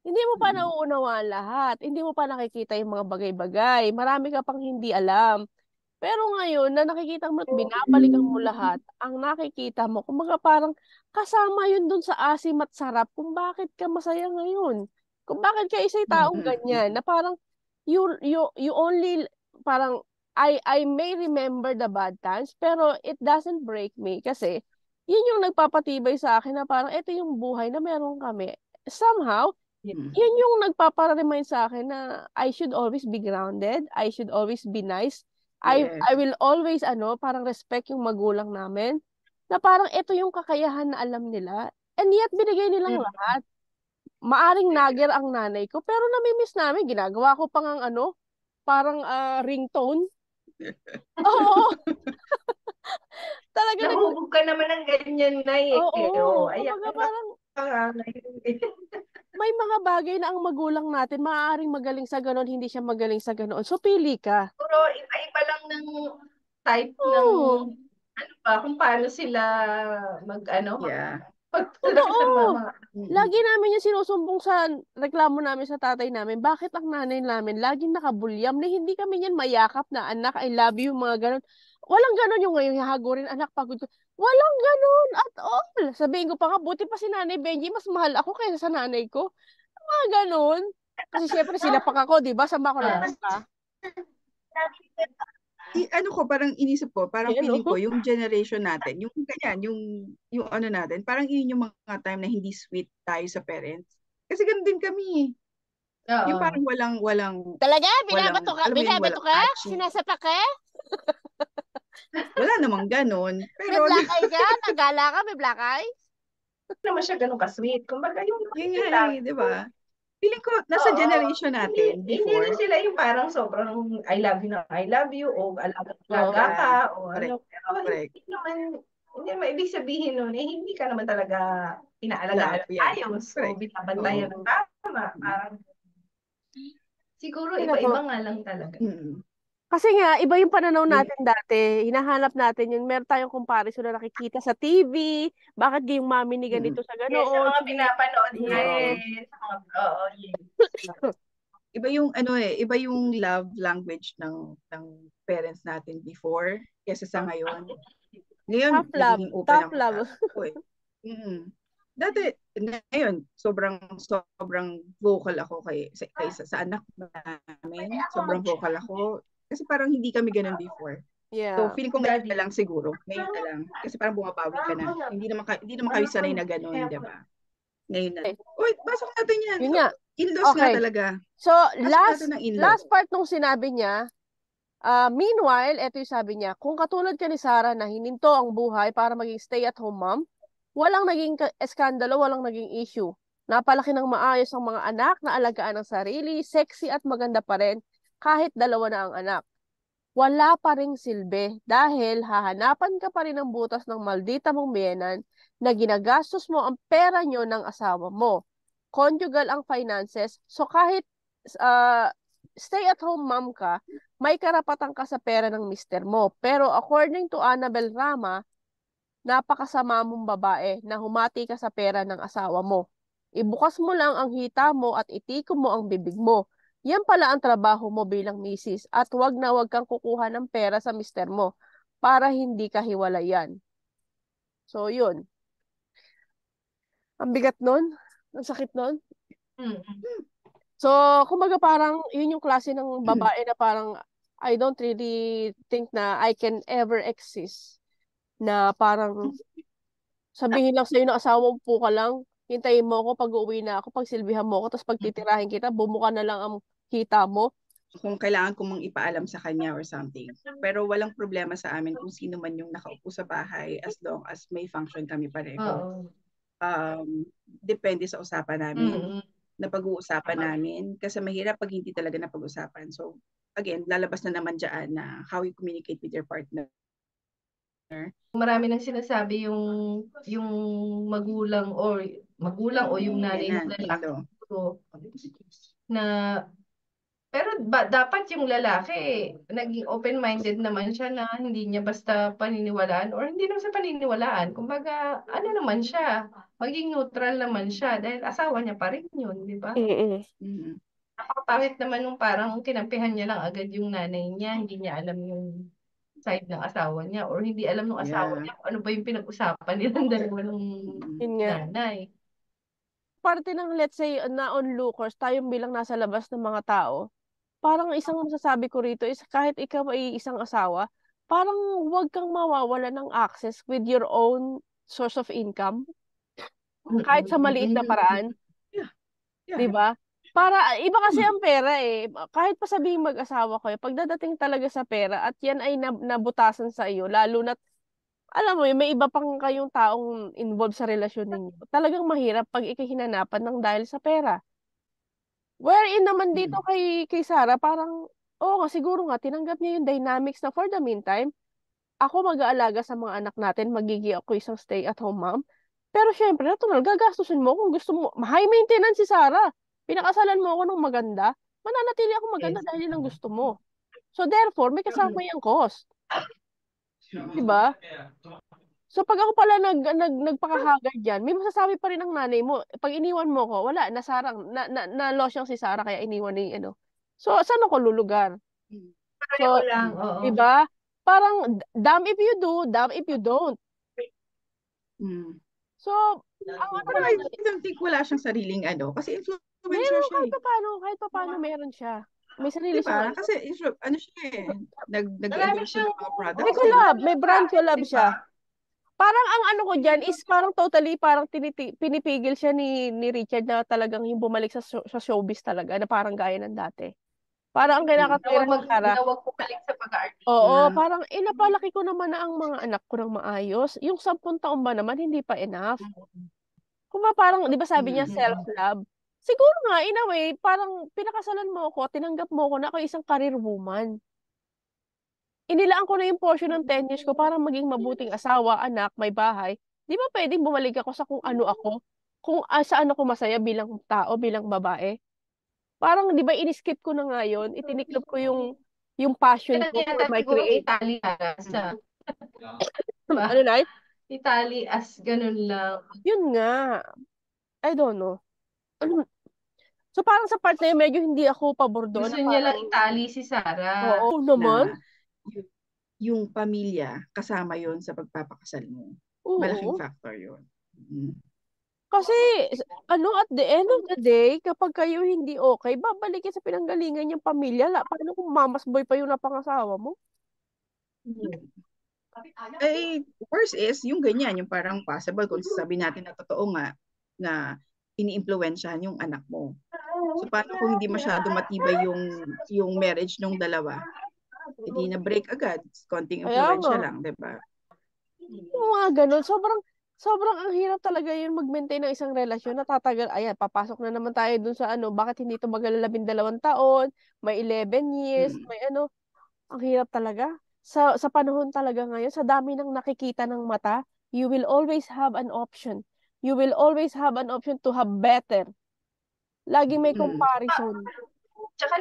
Hindi mo pa nauunawaan lahat. Hindi mo pa nakikita yung mga bagay-bagay. Marami ka pang hindi alam. Pero ngayon, na nakikita mo at binabalikan mo lahat, ang nakikita mo, kumbaga parang kasama yun dun sa asim at sarap kung bakit ka masaya ngayon. Kung bakit ka isa'y taong ganyan, na parang you only, parang, I may remember the bad times, pero it doesn't break me kasi yun yung nagpapatibay sa akin na parang ito yung buhay na meron kami. Somehow, yun yung nagpapa-remind sa akin na I should always be grounded, I should always be nice, I will always parang respect yung magulang namin, na parang ito yung kakayahan na alam nila. And yet, binigay nilang
Mm.
lahat. Maaring nagger ang nanay ko, pero namimiss namin. Ginagawa ko pang ang parang ringtone. Oo, talaga
Nahubog ka naman ng ganyan na
Oo,
Oh, ayan
kumbaga
na
parang
nga ngayon.
may mga bagay na ang magulang natin maaaring magaling sa ganon, hindi siya magaling sa ganon. So, pili ka.
Puro iba-iba lang ng type ng
Oo,
ano ba, kung paano sila
Yeah.
magtulak sa
totoo.
mga
Lagi namin yung sinusumbong sa reklamo namin sa tatay namin. Bakit ang nanay namin laging nakabulyam na hindi kami niyan mayakap na anak, I love you, mga ganon. Walang ganon yung ngayon hahagurin, anak, pagod ko. Walang ganon at all. Sabihin ko pa nga, buti pa si Nanay Benji, mas mahal ako kaysa sa nanay ko. Mga ganon. Kasi syempre sinapak ako, di ba? Saan ba ako napunta?
Ano ko, parang inisip ko, parang
Ayan,
feeling ko,
oh.
yung generation natin, yung ganyan, yung ano natin, parang yun yung mga time na hindi sweet tayo sa parents. Kasi ganun din kami. Yung
Oo.
parang walang,
Talaga?
walang,
Binabato ka?
alam mo yun,
Binabato
walang
ka?
touching.
Sinasapak ka?
Wala namang ganun.
May
Pero,
black eye ka? Nagala ka? May black eye?
Hindi naman siya ganun ka-sweet. Kumbaga yung
yun nga
lang.
di ba? Feeling ko, nasa
Oo.
generation
Hindi
natin,
rin
before,
sila yung parang sobrang I love you na I love you o alaga
Oo.
ka
yeah,
o
correct,
ano. Pero
correct.
hindi naman ibig sabihin nun eh hindi ka naman talaga inaalagaan
Love,
ng
yeah,
ayos o
correct.
binabantayan
Oo.
ng tama.
Mm.
Parang siguro
Ay,
iba-iba
nako.
nga lang talaga.
Mm.
Kasi nga, iba yung pananaw
Yun,
natin dati. Hinahanap natin yun. Meron tayong comparison na nakikita sa TV. Bakit yung mami ni
mm.
ganito sa
Yes, sa
ganoon?
mga
Sige.
pinapanood
Yes.
natin, sa mga, oo, yes.
Iba yung iba yung love language ng parents natin before kaysa sa ngayon. Ngayon,
Tough love.
nagiging open
Tough
ang
love.
usapan ko eh. Dati, ngayon, sobrang vocal ako kaysa sa anak namin. Sobrang vocal ako. Kasi parang hindi kami ganun before. So,
Yeah.
feeling ko ngayon
Daddy.
na lang siguro. Ngayon na lang. Kasi parang bumabawi ka na. Hindi naman kayo sanay na ganun, di ba? Ngayon na. Uy, pasok natin yan.
Yun nga.
In-laws nga
Okay.
talaga.
So,
Pasok natin ng in-law.
last part nung sinabi niya, meanwhile, eto yung sabi niya, kung katulad ka ni Sarah na hininto ang buhay para maging stay-at-home mom, walang naging eskandalo, walang naging issue. Napalaki ng maayos ang mga anak, naalagaan ng sarili, sexy at maganda pa rin, kahit dalawa na ang anak. Wala pa ring silbi dahil hahanapan ka pa rin ng butas ng maldita mong biyenan na ginagastos mo ang pera nyo ng asawa mo. Conjugal ang finances, so kahit stay-at-home mom ka, may karapatan ka sa pera ng mister mo. Pero according to Annabel Rama, napakasama mong babae na humati ka sa pera ng asawa mo. Ibukas mo lang ang hita mo at itikom mo ang bibig mo. Yan pala ang trabaho mo bilang misis at wag na wag kang kukuha ng pera sa mister mo para hindi ka hiwalayan. So, yun. Ang bigat nun. Ang sakit nun. So, kumbaga parang yun yung klase ng babae na parang I don't really think na I can ever exist. Na parang sabihin lang sa'yo ng asawa mo, upo ka lang, hintayin mo ako pag uwi na ako, pagsilbihan mo ako, tapos pagtitirahin kita, bumuka na lang ang kita mo.
Kung kailangan ko mang ipaalam sa kanya or something. Pero walang problema sa amin kung sino man yung nakaupo sa bahay as long as may function kami pareho. Depende sa usapan namin. Na pag-uusapan namin. Kasi mahirap pag hindi talaga na pag-usapan. So, again, lalabas na naman dyan na how you communicate with your partner.
Marami nang sinasabi yung magulang o yung nanay ng lalaki na pero dapat yung lalaki naging open-minded naman siya na hindi niya basta paniniwalaan or hindi naman sa paniniwalaan. Kumbaga, ano naman siya, maging neutral naman siya dahil asawa niya pa rin yun, di ba? Napakapangit naman nung parang kinampihan niya lang agad yung nanay niya, hindi niya alam yung side ng asawa niya or hindi alam ng asawa niya kung ano ba yung pinag-usapan nilang dalawa ng nanay.
Parte ng, let's say, na onlookers, tayong bilang nasa labas ng mga tao, parang isang masasabi ko rito is kahit ikaw ay isang asawa, parang huwag kang mawawala ng access with your own source of income. Kahit sa maliit na paraan. Di ba? Para, iba kasi ang pera eh. Kahit pa sabihin mag-asawa kayo, pagdadating talaga sa pera at yan ay nabutasan sa iyo, lalo na alam mo, may iba pang kayong taong involved sa relasyon ninyo. Talagang mahirap pag ikahinanapan ng dahil sa pera. Wherein naman dito
Mm.
kay Sarah, parang, oo nga, siguro nga, tinanggap niya yung dynamics na for the meantime, ako mag-aalaga sa mga anak natin, magiging ako isang stay-at-home mom. Pero syempre, natural, gagastusin mo kung gusto mo. High maintenance si Sarah. Pinakasalan mo ako ng maganda, mananatili ako maganda
Yes.
dahil yun ang gusto mo. So therefore, may kasama yung cost. Diba? So pag ako pala nagpakahagard dyan, may masasabi pa rin ang nanay mo. Pag iniwan mo ko, wala, nasarang, na-losyang si Sarah kaya iniwan ni ano. So saan ako lulugar?
Mm.
Pareho
So,
lang, oo.
diba? Parang, damn if you do, damn if you don't.
Mm.
So, ang ano ko
Pero I
lang,
don't think wala siyang sariling kasi influencer
meron
siya eh.
kahit pa paano meron siya. May sarili
Di
siyang
ba?
ano.
Kasi ano siya eh,
Marami
nag-endorse siya
siyang
ng mga
May
products eh.
collab, may brand collab
di
siya.
ba?
Parang ang ano ko dyan is parang totally parang pinipigil siya ni Richard na talagang yung bumalik sa showbiz talaga na parang gaya ng dati. Parang ang
Mm.
kinakatwiran ni Sarah,
Na wag bumalik sa
oo,
pag-aartista.
parang napalaki ko naman na ang mga anak ko ng maayos. Yung 10 taon ba naman, hindi pa enough. Kung ba parang, di ba sabi niya
Mm.
self-love? Siguro nga, in a way, parang pinakasalan mo ako, tinanggap mo ako na ako isang career woman. Inilaan ko na yung portion ng 10 years ko para maging mabuting asawa, anak, may bahay. Di ba pwedeng bumalik ako sa kung ano ako? Kung saan ako masaya bilang tao, bilang babae? Parang, di ba, in-skip ko na nga yun, itiniklop ko yung passion
Kaya
ko for
tinatawag
my
siguro
create.
Italy sa, di ba?
Ano na?
Italy as ganun lang.
Yun nga. I don't know. So parang sa part na yun, medyo hindi ako pabor doon
Gusto
na
niya lang
parang,
Italy si Sarah.
oo naman.
Na y- yung pamilya kasama yon sa pagpapakasal mo. Malaking
Oo.
factor yon. Mm.
Kasi, at the end of the day, kapag kayo hindi okay, babalikin sa pinanggalingan yung pamilya. Paano kung mamas boy pa yung napangasawa mo?
Eh, worse is, yung ganyan, yung parang possible, kung sabi natin na totoo nga, na ini-impluwensyahan yung anak mo. So, paano kung hindi masyado matibay yung marriage ng dalawa? Hindi na break agad, konting
Kaya nga,
impluwensya lang, di ba?
yung mga ganun, sobrang ang hirap talaga yun mag-maintain ng isang relasyon na tatagal. Ayan, papasok na naman tayo dun sa bakit hindi tumagal 12 taon, may 11 years,
Mm.
may ano. Ang hirap talaga. Sa panahon talaga ngayon, sa dami ng nakikita ng mata, you will always have an option. You will always have an option to have better. Laging may
Mm.
comparison.
Tsaka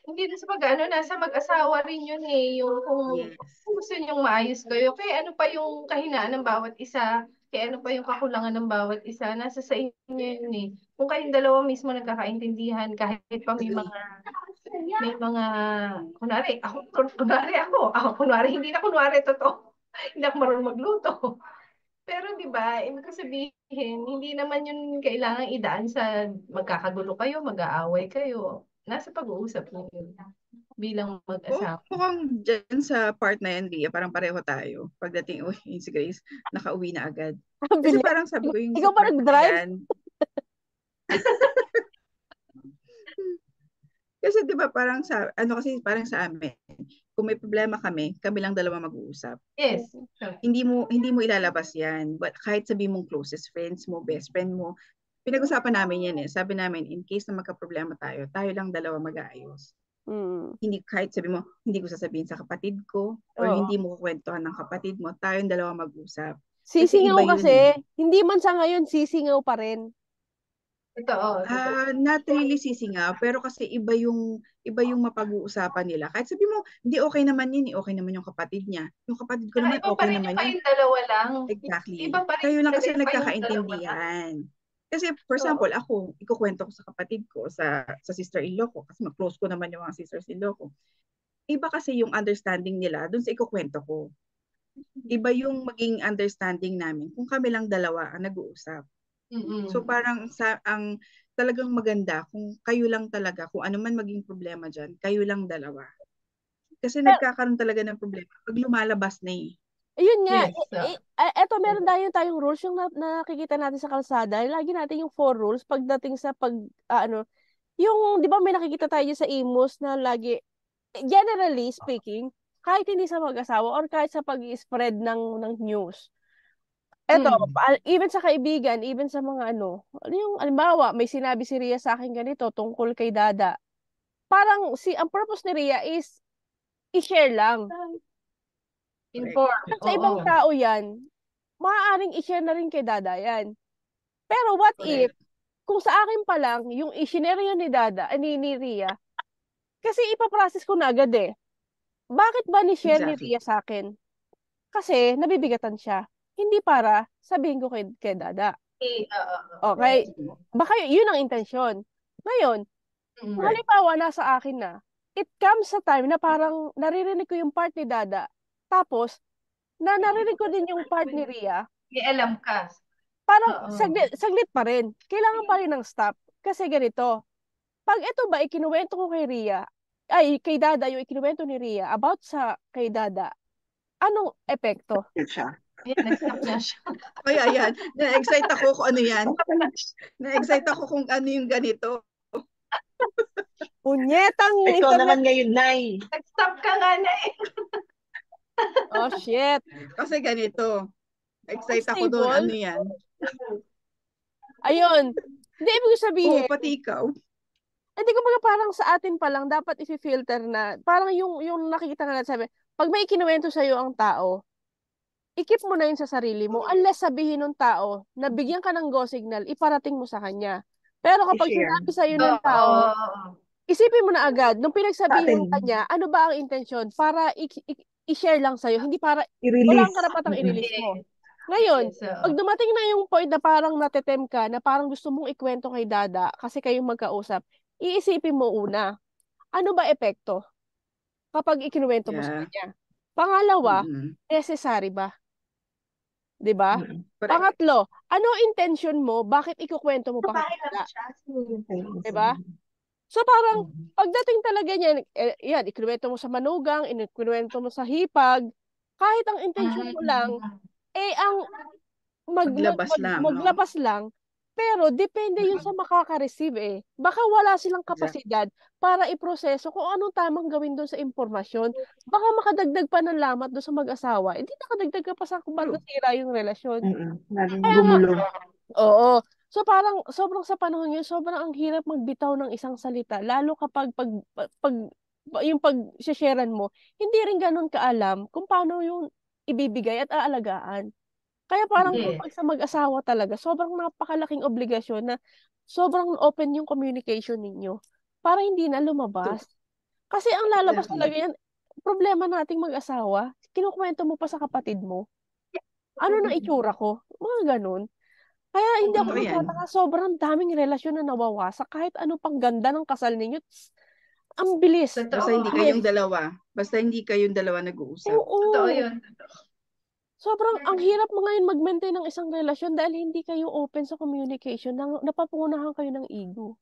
hindi na sa nasa mag-asawa rin yun eh. Yung
Yes.
kung gusto niyong maayos kayo. Kaya ano pa yung kahinaan ng bawat isa. Kaya ano pa yung kakulangan ng bawat isa. Nasa sa inyo yun eh. Kung kayong dalawa mismo nagkakaintindihan, kahit pa
Agree.
may mga, kunwari, hindi na kunwari, totoo. Hindi ako marunong magluto. Pero 'di ba, ibig ko sabihin, hindi naman 'yun kailangang idaan sa magkakagulo kayo, mag-aaway kayo. Nasa pag-uusap niyo 'yun bilang
Oo,
mag-asawa.
mukhang dyan sa part na yan, Lia, parang pareho tayo. Pagdating, si Grace, nakauwi na agad.
Ang
Kasi
bilis.
parang sabi ko yung
Ikaw
sa
ba
part na
nag-drive?
yan, kasi 'di ba parang parang sa amin, kung may problema kami lang dalawa mag-uusap.
Yes.
Hindi mo ilalabas 'yan. But kahit sabi mong closest friends mo, best friend mo, pinag-usapan namin 'yan eh. Sabi namin in case na magka-problema tayo lang dalawa mag-aayos.
Mm.
Hindi kahit sabi mo, hindi ko sasabihin sa kapatid ko or
Oo.
hindi mo kukwentuhan ng kapatid mo, tayong dalawa mag-usap. Kasi
Sisingaw
iba yun
kasi.
eh.
Hindi man sa ngayon, sisingaw pa rin.
Totoo.
Not really sisingaw, pero kasi iba yung mapag-uusapan nila. Kahit sabi mo, hindi okay naman yun, okay naman yung kapatid niya. Yung kapatid ko
Saka
naman,
iba pa
okay
rin
naman
yung
yun.
kayong dalawa lang.
Exactly.
Iba pa rin
Kayo lang
talaga
kasi
yung kayong dalawa lang.
nagkakaintindihan. Kasi for
Oo.
example, ako, ikukwento ko sa kapatid ko, sa sister-in-law ko, kasi close ko naman yung mga sisters-in-law ko. Iba kasi yung understanding nila dun sa ikukwento ko. Iba yung maging understanding namin kung kami lang dalawa ang nag-uusap. So
Mm-mm.
parang ang talagang maganda kung kayo lang talaga, kung ano man maging problema dyan, kayo lang dalawa. Kasi
Pero,
nagkakaroon talaga ng problema pag lumalabas na eh.
ayun nga,
Yes.
eto meron tayong rules yung nakikita natin sa kalsada. Lagi natin yung 4 rules pagdating sa yung, di ba may nakikita tayo sa Imus na lagi, generally speaking, kahit hindi sa mag-asawa or kahit sa pag-i-spread ng news. Eto, even sa kaibigan, even sa mga ano yung halimbawa, may sinabi si Ria sa akin ganito tungkol kay Dada. Parang ang purpose ni Ria is i-share lang.
Inform.
Sa ibang
Oo.
tao yan, maaaring i-share na rin kay Dada yan. Pero what if, kung sa akin pa lang, yung i-share yan ni Dada, ni Ria, kasi ipaprocess ko na agad eh. Bakit ba ni-share ni
Exactly.
Ria sa akin? Kasi nabibigatan siya. Hindi para sabihin ko kay Dada. Okay? Baka yun ang intensyon. Ngayon, kung halimbawa nasa akin na, it comes sa time na parang naririnig ko yung part ni Dada, tapos, narinig ko din yung part ni Ria,
May alam ka.
parang saglit pa rin. Kailangan pa rin ng stop. Kasi ganito, pag ito ba ikinuwento ko kay Ria, kay Dada yung ikinuwento ni Ria about sa kay Dada, anong epekto?
Nag-stop na siya.
Ay, ayan. Na-excite ako kung ano yan. Na-excite ako kung ano yung ganito.
Punyetang
Ikaw
internet.
naman ngayon, Nay.
Nag-stop ka nga na eh.
Oh, shit.
Kasi ganito. Excite ako doon.
Unstable.
Ano yan?
Ayun. Hindi, ibig sabihin,
Oo, pati ikaw.
hindi ko parang sa atin pa lang dapat i-filter na, parang yung nakikita nga natin sabi, pag may kinuwento sa'yo ang tao, i-keep mo na yun sa sarili mo, unless sabihin ng tao, na bigyan ka ng go signal, iparating mo sa kanya. Pero kapag
I-share.
sinabi sa'yo ng tao, isipin mo na agad, nung pinagsabihin mo kanya, ano ba ang intensyon para i-share lang sa'yo, hindi para, wala kang karapatang i-release mo. Ngayon, pag dumating na yung point na parang natetem ka, na parang gusto mong ikwento kay Dada, kasi kayong magkausap, iisipin mo una, ano ba epekto kapag ikinuwento mo sa kanya? Pangalawa, necessary ba? 'Di ba? Pangatlo, ano intention mo? Bakit ikukwento mo pa kay Dada? 'Di ba? So parang pagdating talaga niyan, yan, ikinuwento mo sa manugang, ikinuwento mo sa hipag, kahit ang intention mo lang, ang maglabas lang, pero depende yun sa makaka-receive eh. Baka wala silang kapasidad para iproseso kung anong tamang gawin doon sa impormasyon. Baka makadagdag pa ng lamat doon sa mag-asawa. Hindi nakadagdag ka pa sa kung ba't nasira yung relasyon. Kaya nga, oo. So parang sobrang sa panahon yun, sobrang ang hirap magbitaw ng isang salita. Lalo kapag yung pag-sharean mo, hindi rin ganun kaalam kung paano yung ibibigay at aalagaan. Kaya parang kapag sa mag-asawa talaga, sobrang napakalaking obligasyon na sobrang open yung communication ninyo para hindi na lumabas. Kasi ang lalabas talaga yan, problema nating mag-asawa, kinukwento mo pa sa kapatid mo. Ano na itsura ko? Mga ganun. Kaya hindi ako magtataka, sobrang daming relasyon na nawawasak kahit ano pang ganda ng kasal ninyo. Ang bilis.
Basta hindi kayong dalawa. Basta hindi kayong dalawa nag-uusap.
Oo.
Totoo yun.
Sobrang ang hirap mo ngayon mag-maintain ng isang relasyon dahil hindi kayo open sa communication, napapangunahan kayo ng ego.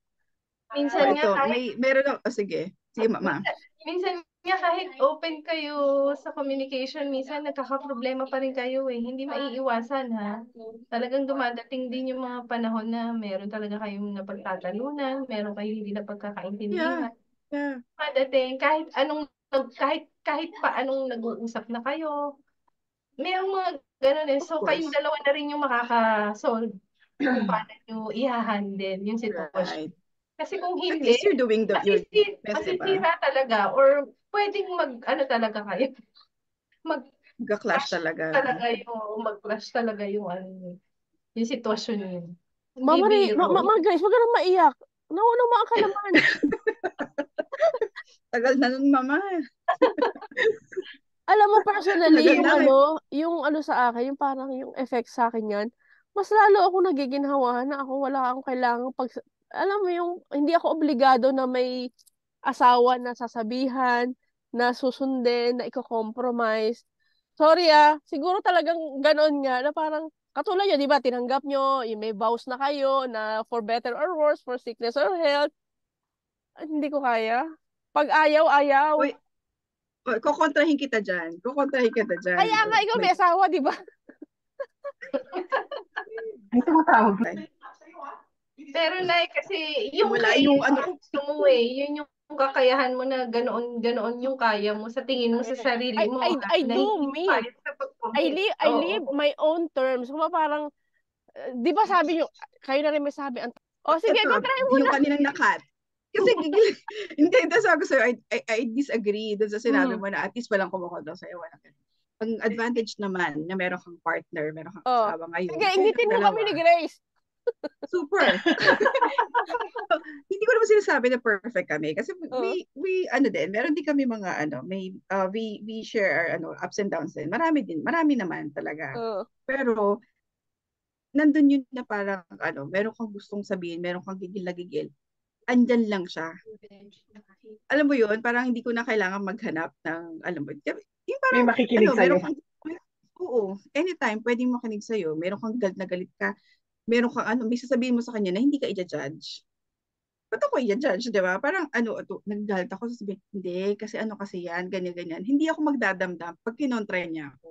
Minsan
ito,
nga kahit,
meron ako, sige, mama.
Minsan nga kahit open kayo sa communication, minsan nagkakaproblema pa rin kayo eh. Hindi maiiwasan ha. Talagang dumadating din yung mga panahon na meron talaga kayong napagtatalunan, meron kayong hindi napagkakaintindihan. Padating, kahit pa anong nag-uusap na kayo, mayroong mga ganun eh. So, kayong dalawa na rin yung makaka-solve kung paano nyo i-handle yung sitwasyon. Kasi kung hindi,
at least you're doing your best,
masisira talaga or pwedeng talaga kayo.
Mag-clash talaga.
Mag-clash talaga yung sitwasyon yun.
Mama Grace, wag ka nang maiyak. Naunamaan ka naman.
Tagal na nun, mama.
Alam mo, personally, yung sa akin, yung parang yung effect sa akin yan, mas lalo ako nagiginhawahan na ako wala akong kailangang alam mo yung, hindi ako obligado na may asawa na sasabihan, na susundin, na i-compromise. Sorry siguro talagang ganon nga, na parang, katulad yun, di ba, tinanggap nyo, yung may vows na kayo, na for better or worse, for sickness or health. Hindi ko kaya. Pag ayaw.
Uy, kukontrahin kita dyan.
Kaya nga, ikaw may asawa, di ba?
Ay, tumatawag.
Pero kasi yung
wala yung
gusto mo yun yung kakayahan mo na ganoon yung kaya mo sa tingin mo sa sarili mo,
I
na
do
hindi mo
me.
kaya sa pag-commit.
I live
Oo.
my own terms. Kung parang, di ba sabi nyo, kayo na rin may sabi, sige, go
Ito,
try mo
yung
na.
kaninang nakat. Kasi hindi, ito sabi ko sa'yo, I disagree dun sa sinabi mo na at least walang kumukontra sa'yo. Walang ganun. Ang advantage naman na meron kang partner, meron kang
Oh.
asawa ngayon,
Sige,
kayong
ingitin mo
dalawa.
kami ni Grace.
Super. Hindi ko naman sinasabi na perfect kami kasi we ano din, meron din kami mga may we share our ups and downs din. Marami naman talaga. Pero nandun yun na parang meron kang gustong sabihin, meron kang gigil na gigil. Andyan lang siya. Alam mo yun, parang hindi ko na kailangan maghanap ng, alam mo, yung
May
parang,
makikinig sa'yo.
meron kang, oo, anytime, pwedeng makinig sa'yo, meron kang galit na galit ka, meron kang may sasabihin mo sa kanya na hindi ka i-judge. Ba't ako i-judge, di ba? Parang naggalit ako, sasabihin, hindi, kasi yan, ganyan. Hindi ako magdadamdam pag kinontra niya ako.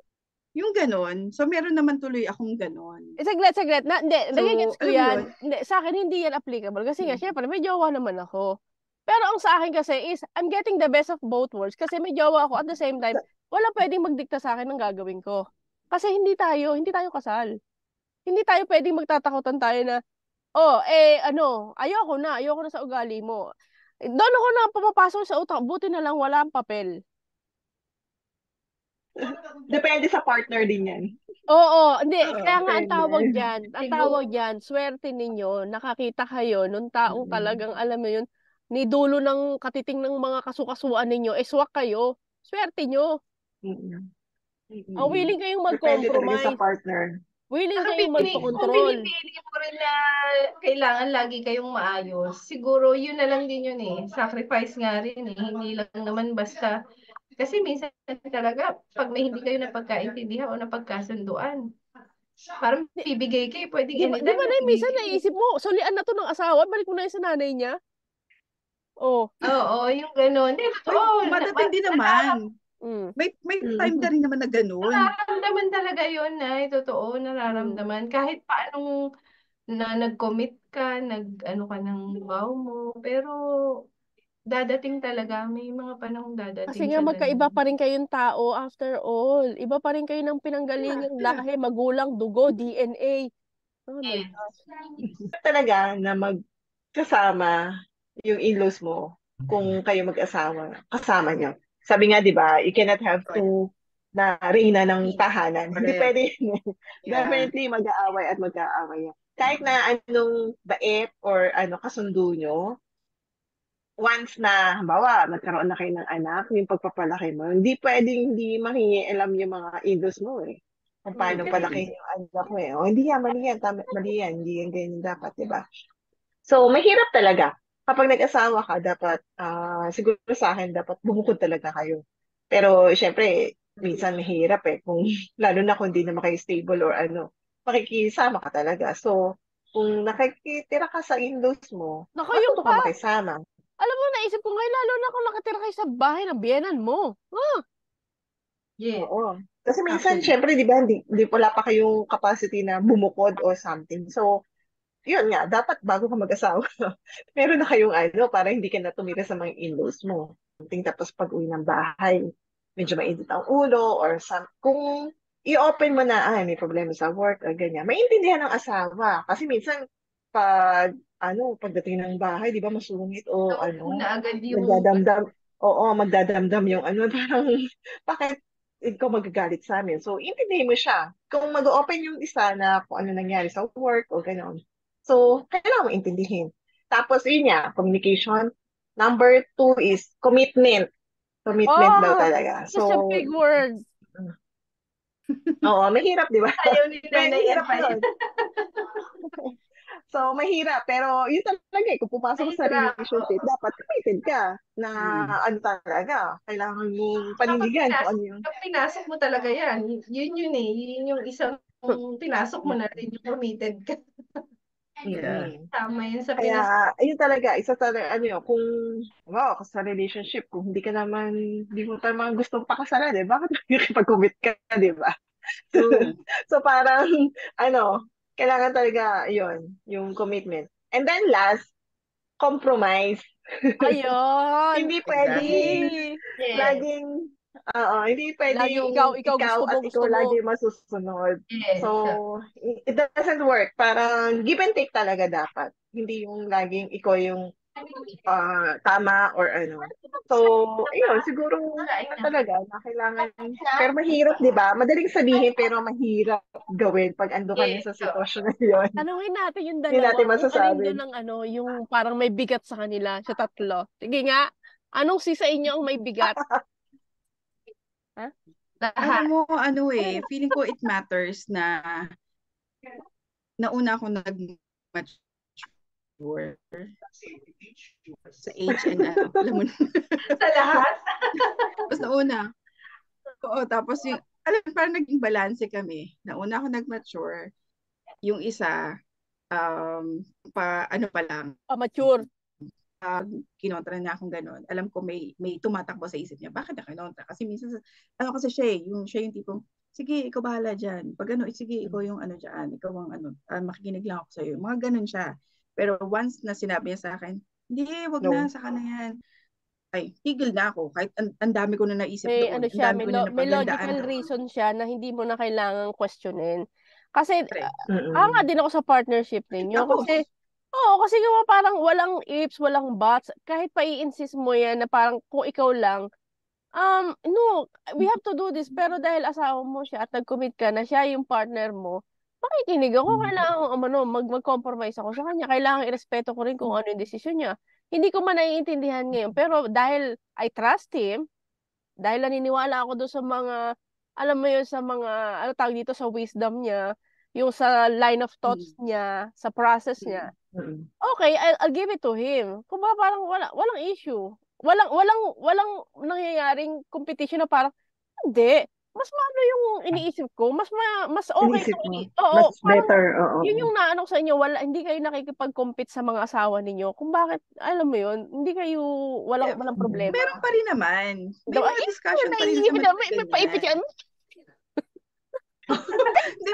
Yung ganon. So, meron naman tuloy akong ganon.
Saglit. Hindi, nagigets ko
alam mo
yan.
yun?
Hindi, sa akin, hindi yan applicable. Kasi nga, syempre, may jowa naman ako. Pero ang sa akin kasi is, I'm getting the best of both worlds. Kasi may jowa ako at the same time, wala pwedeng magdikta sa akin ng gagawin ko. Kasi hindi tayo kasal. Hindi tayo pwedeng magtatakutan tayo na, ayoko na sa ugali mo. Doon ako na pumapasok sa utak, buti na lang wala ang papel.
Depende sa partner din yan.
Oo, hindi.
Oo,
Kaya nga ang
depende.
tawag dyan, swerte ninyo, nakakita kayo nung taong talagang, alam mo yun, ni dulo ng katiting ng mga kasukasuan ninyo, swak kayo. Swerte nyo. Willing kayong
Depende talaga sa
mag-compromise.
partner.
Willing
Pero
kayong
kung
magpakontrol.
pinipili mo rin na kailangan lagi kayong maayos, siguro yun na lang din yun eh. Sacrifice nga rin eh. Hindi lang naman basta. Kasi minsan talaga, pag may hindi kayo napagkaintindihan o napagkasunduan, parang bibigay kayo, pwedeng
Di ba
anytime
na minsan
bibigay.
naisip mo, sulian na to ng asawa, balik mo na yun sa nanay niya? Oh.
Oo, yung gano'n.
Madating din naman. May time na rin naman na gano'n.
Nararamdaman talaga yun na totoo, nararamdaman. Kahit paanong nag-commit ka, nag-ano ka ng vow mo, pero dadating talaga, may mga panahong
Kasi
dadating
nga
sa
magkaiba
ganun.
pa rin kayong tao after all. Iba pa rin kayo ng pinanggalingang lahi, magulang, dugo, DNA. Oh my gosh.
Talaga na magkasama yung in-laws mo kung kayo mag-asawa, kasama nyo. Sabi nga, di ba, you cannot have two na reyna ng tahanan. Hindi
Correct.
pwede yun.
Yeah.
Definitely mag-aaway at mag-aaway yan. Kahit na anong bait or kasundo nyo, once na, halimbawa, nagkaroon na kayo ng anak, yung pagpapalaki mo, hindi pwedeng hindi makialam yung mga in-laws mo eh. Kung paano palakihin yung anak mo eh. O, hindi yan, mali yan, mali yan, hindi yan ganyan dapat, di ba? So, mahirap talaga. Kapag nag-asawa ka, dapat, siguro sa akin, dapat bumukod talaga kayo. Pero, syempre, minsan mahirap eh. Kung, lalo na kung hindi naman kayo stable or makikisama ka talaga. So, kung nakikitira ka sa in-laws mo,
Naku, yung
matuto ka
pa.
makisama.
Alam mo, naisip ko ngayon, lalo na kung nakatira kayo sa bahay ng biyenan mo.
Yeah.
Oo. Kasi minsan, syempre, di ba, wala pa kayong capacity na bumukod or something. So, yun nga, dapat bago ka mag-asawa, meron na kayong para hindi ka na tumira sa mga in-laws mo. Tapos pag uwi ng bahay, medyo mainit ang ulo or kung i-open mo na, may problema sa work or ganyan, maintindihan ng asawa. Kasi minsan, pagdating ng bahay, di ba, masungit o
Una agad yung
magdadamdam, magdadamdam yung parang, bakit ikaw magagalit sa amin? So, intindihin mo siya. Kung mag-open yung isa na kung ano nangyari sa work o gano'n. So, kailangan mo intindihin. Tapos, yun nga, communication. Number 2 is commitment. Commitment daw talaga.
Such a big word.
Oo, mahirap, di ba?
ayaw ni Nanay
Mahirap
Advice.
yun. So, mahirap. Pero, yun talaga eh. Kung pupasok ka sa relationship, dapat committed ka na talaga. Kailangan mong panindigan kung ano yung...
Kapag pinasok mo talaga yan, yun eh. Yun yung isang pinasok mo na rin, yung committed ka. Tama yun sa
Kaya, ayun talaga, isa talaga, kung, sa relationship, kung hindi mo naman gustong pakasalan, bakit nakikipag-commit ka, di ba? So, parang, kailangan talaga, yun, yung commitment. And then last, compromise.
Ayun.
Hindi pwedeng
See?
Yes.
laging, hindi pwede
Lagi
yung
ikaw gusto mo,
at ikaw
gusto mo.
lagi masusunod.
Yes.
So, it doesn't work. Parang give and take talaga dapat. Hindi yung laging ikaw yung tama or ano. So, ayun, siguro na talaga na kailangan, pero mahirap, di ba? Madaling sabihin, pero mahirap gawin pag ando ka na
Yes.
sa sitwasyon na yun.
Tanungin natin yung
Hindi
dalawa
natin
kung alin
masasabi.
doon ang yung parang may bigat sa kanila, sa tatlo. Sige nga, anong sa inyo ang may bigat? Ha?
Lahat.
Alam mo, feeling ko it matters na nauna ako nag-mature sa age and alam mo na.
Sa lahat.
Tapos nauna. Oo, tapos alam mo, parang naging balanse kami. Nauna ako nag-mature. Yung isa, ano pa lang,
Mature.
kinontra niya akong gano'n. Alam ko may tumatakbo sa isip niya. Bakit na kinontra? Kasi minsan, kasi siya yung tipong, sige, ikaw bahala dyan. Pag sige, ikaw yung dyan. Ikaw ang makikinig lang ako sa'yo. Mga ganun siya. Pero once na sinabi niya sa akin, hindi, wag na, saka na yan. Ay, tigil na ako. Kahit ang dami ko na naisip
May
doon. Ang
siya,
dami ko na
may
napaghandaan
logical
doon.
reason siya na hindi mo na kailangang questionin. Kasi,
Mm-mm.
nga din ako sa partnership ninyo.
Ako,
Kasi, kasi nga parang walang ifs, walang buts. Kahit pa i-insist mo yan na parang kung ikaw lang, no, we have to do this. Pero dahil asawa mo siya at nag-commit ka na siya yung partner mo, makikinig ako. Kailangan, mag-compromise ako sa kanya. Kailangan irespeto ko rin kung ano yung desisyon niya. Hindi ko man naiintindihan ngayon. Pero dahil I trust him, dahil naniniwala ako doon sa mga, alam mo yun, sa mga, ano tawag dito, sa wisdom niya, yung sa line of thoughts niya, sa process niya, okay, I'll give it to him. Kung ba parang walang issue. Walang nangyayaring competition na parang, hindi. Mas maano yung iniisip ko, mas okay
Inisip
kung,
mo.
oo,
Mas
parang,
better, oo.
yun yung naano sa inyo, hindi kayo nakikipag-compete sa mga asawa ninyo. Kung bakit, alam mo yun, hindi kayo, walang problema.
meron pa rin naman. May
Diba?
mga discussion pa rin
Naiipit
naman.
may paipit yan.
Hindi,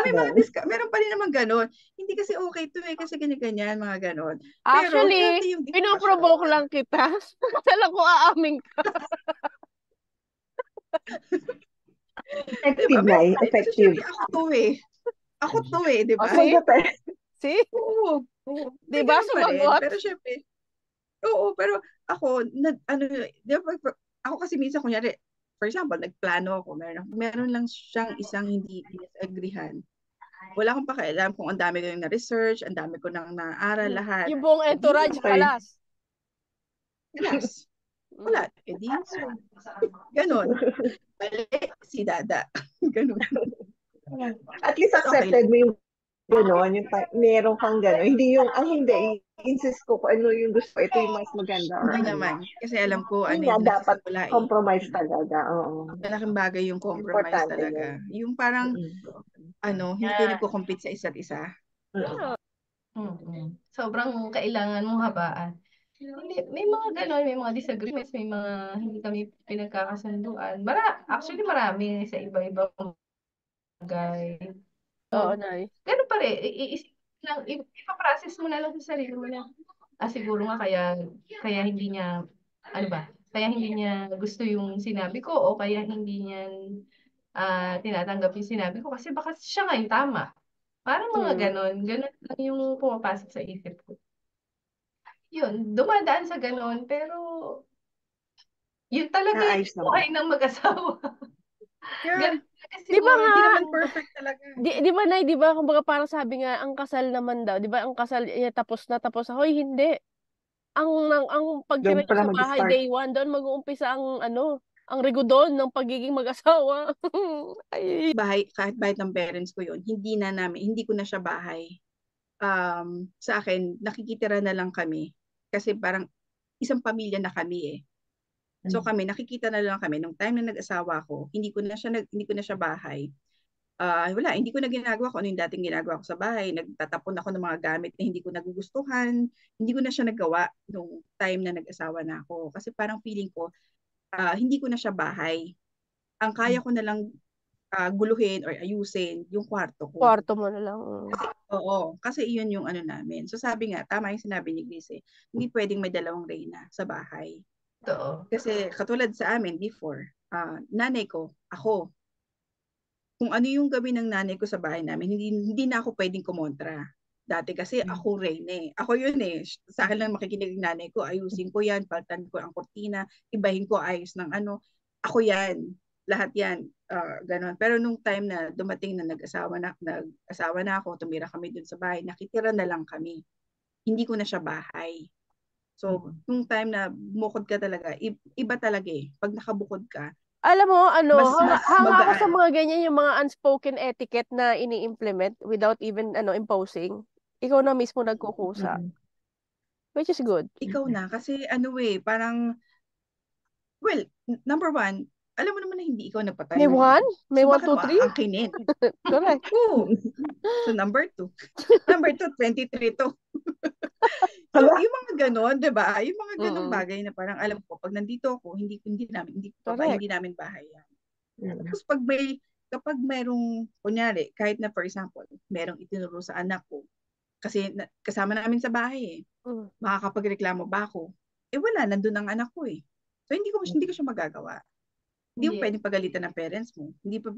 meron pa rin naman ganon. Hindi kasi okay to kasi ganyan-ganyan, mga ganon. Pero
Actually,
healthy yung
pinoprovoke
discussion.
lang kita. Alam ko aamin ka.
Effective na eh.
Kasi
Effective.
syempre, ako to di ba?
See?
Oo.
Di ba,
ganun pa rin.
sumagot?
Pero syempre, pero ako, di ba, ako kasi minsan, kunyari, for example, nagplano ako, meron lang siyang isang hindi disagreehan. Wala akong pakialam kung ang dami ko yung na-research, ang dami ko nang naaral lahat.
Yung buong entourage, palas.
Palas. Wala. Ganon. Mali, si Dada. Ganon.
At least accepted mo yung gano'n, yung meron kang gano'n. Hindi yung, hindi, insist ko kung ano yung gusto, ito yung mas maganda.
Hindi naman. Kasi alam ko,
Yun nga, dapat
nagsisimula
compromise talaga. Oo.
Malaking bagay yung compromise
Importante
talaga.
yun.
Yung parang, hindi kayo nagko-compete sa isa't isa.
Sobrang kailangan mong habaan. Hindi, may mga gano'n, may mga disagreements, may mga hindi kami pinagkakasunduan. Actually, marami sa iba-ibang bagay.
Oo, Nay.
Ganun pa rin, ipaprocess mo na lang sa sarili mo na, siguro nga kaya hindi niya, kaya hindi niya gusto yung sinabi ko o kaya hindi niya tinatanggap yung sinabi ko kasi baka siya nga yung tama. Parang mga ganun lang yung pumapasok sa isip ko. Yun, dumadaan sa ganun, pero yun talaga yung buhay ng mag-asawa.
Yeah.
Di ba nga?
Hindi naman perfect talaga.
Di ba, Nay, di ba, kumbaga parang sabi nga, ang kasal naman daw, di ba, ang kasal, tapos na, hoy, hindi. Ang pagtira niyo sa bahay, day one, doon mag-uumpisa ang rigodon ng pagiging mag-asawa. Ay.
Kahit bahay ng parents ko yun, hindi ko na siya bahay. Sa akin, nakikitira na lang kami. Kasi parang isang pamilya na kami So kami, nakikita na lang kami. Nung time na nag-asawa ko, hindi ko na siya bahay. Wala, hindi ko na ginagawa kung ano yung dating ginagawa ko sa bahay. Nagtatapon ako ng mga gamit na hindi ko nagugustuhan. Hindi ko na siya nagawa nung time na nag-asawa na ako. Kasi parang feeling ko, hindi ko na siya bahay. Ang kaya ko na lang guluhin or ayusin yung kwarto ko.
Kwarto mo na lang.
Oo, kasi iyon yung ano namin. So sabi nga, tama yung sinabi ni Grace, hindi pwedeng may dalawang reyna sa bahay.
Totoo.
Kasi katulad sa amin before, nanay ko, ako, kung ano yung gawin ng nanay ko sa bahay namin, hindi na ako pwedeng kumontra. Dati kasi ako reyna eh. Ako yun eh. Sa akin lang makikinig ng nanay ko, ayusin ko yan, paltan ko ang kortina, ibahin ko ayos ng ano. Ako yan. Lahat yan. Ganon. Pero nung time na dumating na nag-asawa na ako, tumira kami dun sa bahay, nakitira na lang kami. Hindi ko na siya bahay. So, nung time na bumukod ka talaga, iba talaga eh. Pag nakabukod ka,
Alam mo,
mas
hanga ako sa
magaan.
mga ganyan, yung mga unspoken etiquette na ini-implement without even imposing. Ikaw na mismo nagkukusa. Which is good.
Ikaw na. Kasi parang, well, number one, alam mo naman na hindi ikaw nagpatayo.
May one? May
So,
1,
bakit
2,
mo
3?
aangkinin?
Correct.
Oo. So, number 2. Number 2, 23 to. So, yung mga ganon, di ba? Yung mga ganong bagay na parang alam ko, pag nandito ako, hindi namin bahay yan. Tapos kapag merong, kunyari, kahit na for example, merong itinuro sa anak ko, kasi kasama namin sa bahay makakapagreklamo ba ako? Wala, nandun ang anak ko eh. So, hindi ko siya magagawa. Hindi mo pwedeng pagalitan ng parents mo. Hindi mo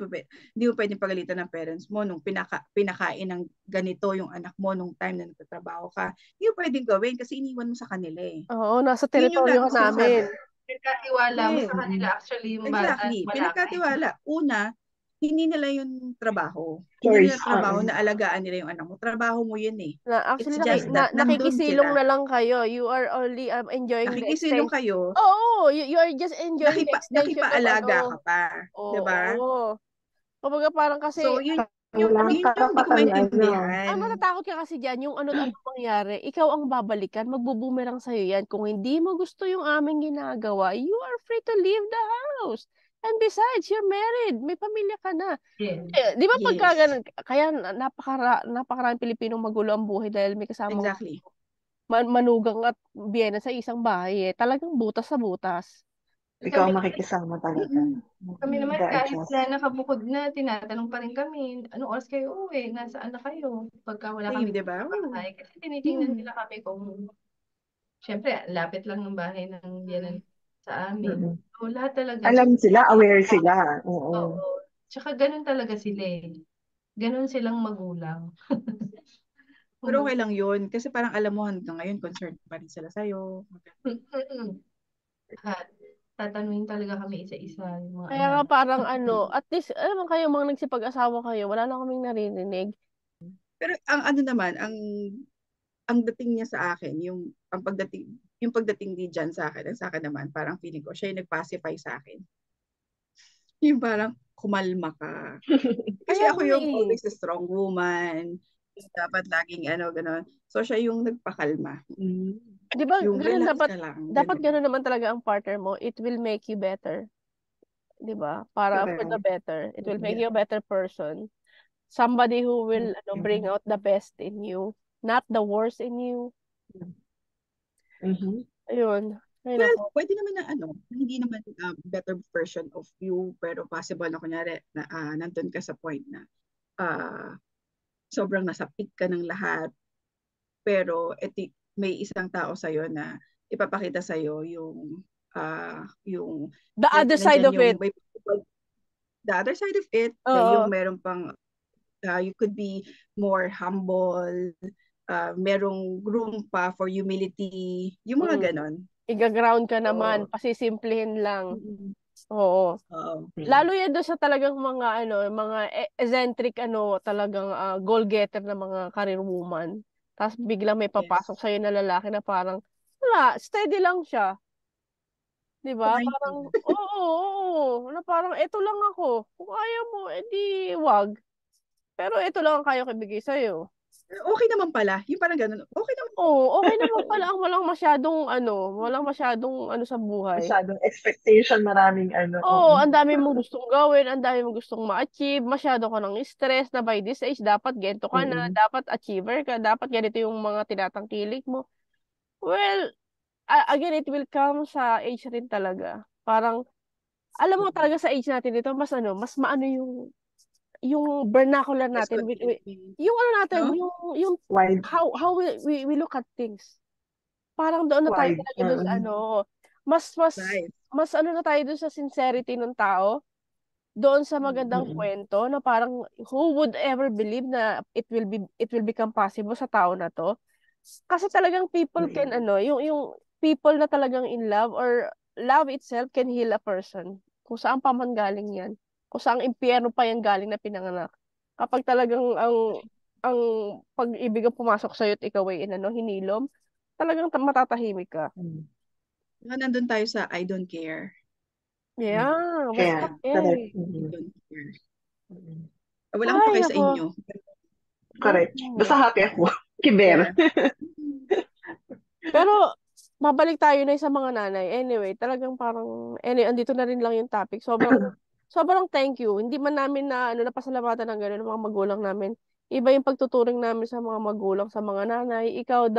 pwedeng pagalitan ng parents mo nung pinakain ng ganito yung anak mo nung time na nagtatrabaho ka. Hindi mo pwedeng gawin kasi iniwan mo sa kanila eh.
Oo, nasa
Yun yung
teritoryo
lagi
ka namin.
Pinagkatiwala mo sa kanila actually yung bata.
Exactly. Pinagkatiwala. Una, hindi nila yung trabaho.
Choice.
Hindi nila trabaho na alagaan nila yung anak mo. Trabaho mo yun eh.
Actually,
It's just that nandun
nakikisilong
sila.
na lang kayo. You are only enjoying the
Nakikisilong
extension.
kayo.
Oo, you are just enjoying the extension of
Nakipaalaga ka pa. Diba?
Oo. Kumbaga parang kasi,
So, yun
Wala
yung
kang
hindi ko maintindihan.
matatakot ka kasi dyan, yung ano mangyari, ikaw ang babalikan, magbubumerang sa'yo yan. Kung hindi mo gusto yung aming ginagawa, you are free to leave the house. And besides, you're married. May pamilya ka na.
Yeah.
Di ba pagka
Yes.
ganun, kaya napakaraming Pilipinong magulo ang buhay dahil may kasama
Exactly.
manugang at biyena sa isang bahay eh. Talagang butas sa butas.
Ikaw makikisama talaga.
Kami naman kahit na nakabukod na, tinatanong pa rin kami, anong oras kayo uwi? Nasaan na kayo? Pagka wala kami
diba?
bahay. Kasi tinitingnan nila kami kung, syempre, lapit lang ng bahay ng biyanan sa amin. So, lahat talaga.
Alam sila, aware sila. Oo.
Tsaka ganun talaga sila eh. Ganun silang magulang.
Pero okay lang yun. Kasi parang alam mo hanggang ngayon, concerned pa rin sila sa'yo.
At tatanungin talaga kami isa-isa yung mga
Kaya nga parang at least, alam mo kayo, mga nagsipag-asawa kayo, wala na kaming naririnig.
Pero ang naman, ang dating niya sa akin, yung pagdating ni Jan sa akin, sa akin naman, parang feeling ko, siya yung nag-pacify sa akin. Yung parang, kumalma ka. Kasi ako yung always a strong woman. Dapat laging gano'n. So, siya yung nagpakalma.
Di ba,
Yung
ganun
relax ka lang.
dapat ganun naman talaga ang partner mo. It will make you better. Di ba? Para for the better. It will make you a better person. Somebody who will bring out the best in you. Not the worst in you. Ayun.
Well, pwede naman na hindi naman better version of you, pero possible na kunyari na nandun ka sa point na sobrang nasa peak ka ng lahat, pero may isang tao sa'yo na ipapakita sa'yo yung
the other side of it.
The other side of it, yung meron pang you could be more humble, merong room pa for humility, yung mga ganon.
Iga-ground ka naman, pasisimplihin lang. Oo. Lalo yan doon sa talagang mga mga eccentric talagang goal-getter na mga career woman. Tapos biglang may papasok sa'yo na lalaki na parang wala, steady lang siya. 'Di ba? Parang oo, na parang ito lang ako. Kung ayaw mo, edi wag. Pero ito lang ang kaya ko ibigay sa'yo.
Okay naman pala. Yung parang ganun. Okay naman.
Okay naman pala ang walang masyadong sa buhay.
Masyadong expectation, maraming
ang dami mong gustong gawin, ang dami mong gustong ma-achieve, masyado ka ng stress na by this age, dapat ganito ka na, dapat achiever ka, dapat ganito yung mga tinatangkilik mo. Well, again, it will come sa age rin talaga. Parang, alam mo talaga sa age natin dito, mas maano yung yung vernacular
That's
natin,
what it means.
yung ano natin,
No?
yung
Wide.
how we look at things. Parang doon na tayo
Wide.
talaga doon sa ano, mas
Right.
mas ano na tayo doon sa sincerity ng tao, doon sa magandang
Mm-mm.
kwento na parang who would ever believe na it will become possible sa tao na to. Kasi talagang people can
Mm-mm.
ano, yung people na talagang in love or love itself can heal a person. Kung saan pa man galing yan. Kung saan impyerno pa yan galing na pinanganak. Kapag talagang ang pag-ibig ang pumasok sa'yo at ikaw ay inano, hinilom, talagang matatahimik ka.
Mm.
Nandun tayo sa I don't care.
Yeah,
Kaya,
basta
correct.
eh.
I don't care.
Mm-mm.
Wala akong
Ay,
pake sa
nako.
inyo.
Correct.
Mm.
Basta happy ako. Kiber.
Yeah.
Pero, mabalik tayo na sa mga nanay. Anyway, talagang parang, andito na rin lang yung topic. Sobrang thank you. Hindi man namin na, napasalamatan ng gano'n ng mga magulang namin. Iba yung pagtuturing namin sa mga magulang, sa mga nanay. Ikaw,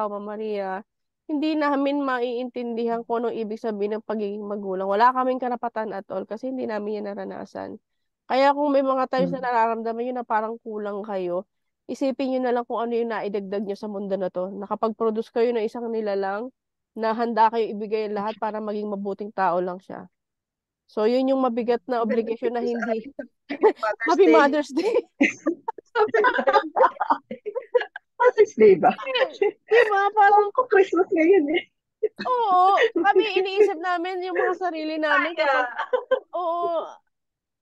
Mama Maria. Hindi namin maiintindihan kung anong ibig sabihin ng pagiging magulang. Wala kaming karapatan at all kasi hindi namin yan naranasan. Kaya kung may mga times na
Mm.
nararamdaman nyo na parang kulang kayo, isipin nyo na lang kung ano yung naidagdag nyo sa mundo na to. Nakapag-produce kayo ng isang nilalang na handa kayo ibigay ang lahat para maging mabuting tao lang siya. So, yun yung mabigat na obligasyon na
Sa
hindi.
atin sa Mother's
Happy
Day.
Mother's Day.
Mother's Day ba?
Di ba? Parang,
Oh, Christmas ngayon eh.
oo, kami iniisip namin yung mga sarili namin kapag, oo,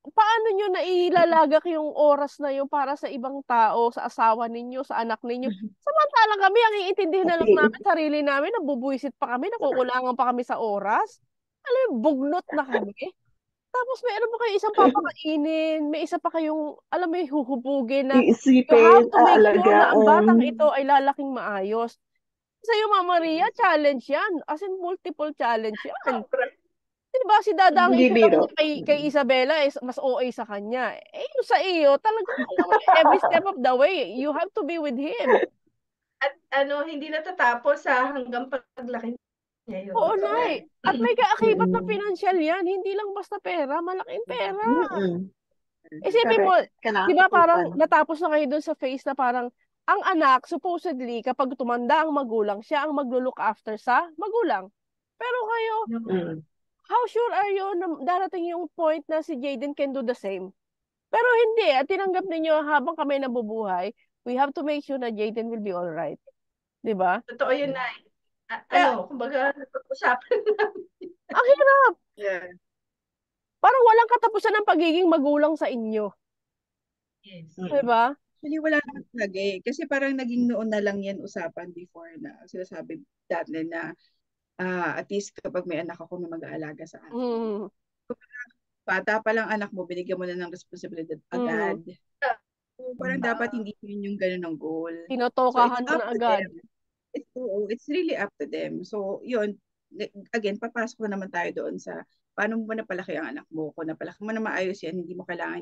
paano nyo nailalagak yung oras na yun para sa ibang tao, sa asawa ninyo, sa anak ninyo? Samantalang kami, ang iintindihin na lang
Kasi,
namin, sarili namin, nabubuisit pa kami, nakukulangan pa kami sa oras. Alam mo, bugnot na kami. Tapos meron pa kayo isang papakainin, may isa pa kayong, alam mo, huhubugin na you have
iisipin,
to make sure na ang
aalagaan.
batang ito ay lalaking maayos. Sa'yo, Mama Maria, challenge yan. As in, multiple challenge yan. Diba, si Dada ang
Hindi
issue lang
biro.
niya kay Isabela is mas OA sa kanya. Eh, yung sa iyo, talagang alam mo, every step of the way, you have to be with him.
At hindi natatapos hanggang paglaki niya yun.
Oo,
Totoo
Nay.
yan.
At may kaakibat na
Mm-mm.
financial yan. Hindi lang basta pera, malaking pera.
Mm-mm.
Isipin mo,
Correct.
di
Kailangan
ba parang
tutukan.
natapos na kayo dun sa phase na parang ang anak, supposedly, kapag tumanda ang magulang, siya ang maglo-look after sa magulang. Pero kayo,
Mm.
how sure are you na darating yung point na si Jaden can do the same? Pero hindi, at tinanggap ninyo habang kami nabubuhay, we have to make sure na Jaden will be alright. Di ba?
Totoo yun, Nay.
Kaya,
Kumbaga, napag-usapan namin.
ang hirap.
Yeah.
Parang walang katapusan ng pagiging magulang sa inyo.
Yes.
Di ba?
Actually, wala naman talaga eh. Kasi parang naging noon na lang yan usapan before na sinasabi dati na at least kapag may anak ako na mag-aalaga sa akin.
Mm.
Bata pa lang anak mo, binigyan mo na ng responsibilidad agad. So, parang dapat hindi yun yung ganun ang goal. So, it's
Tinotokahan mo
up
na
to
agad.
them. It's really up to them. So, yun, again, papasok na naman tayo doon sa paano mo napalaki ang anak mo. Kung napalaki mo na maayos yan, hindi mo kailangan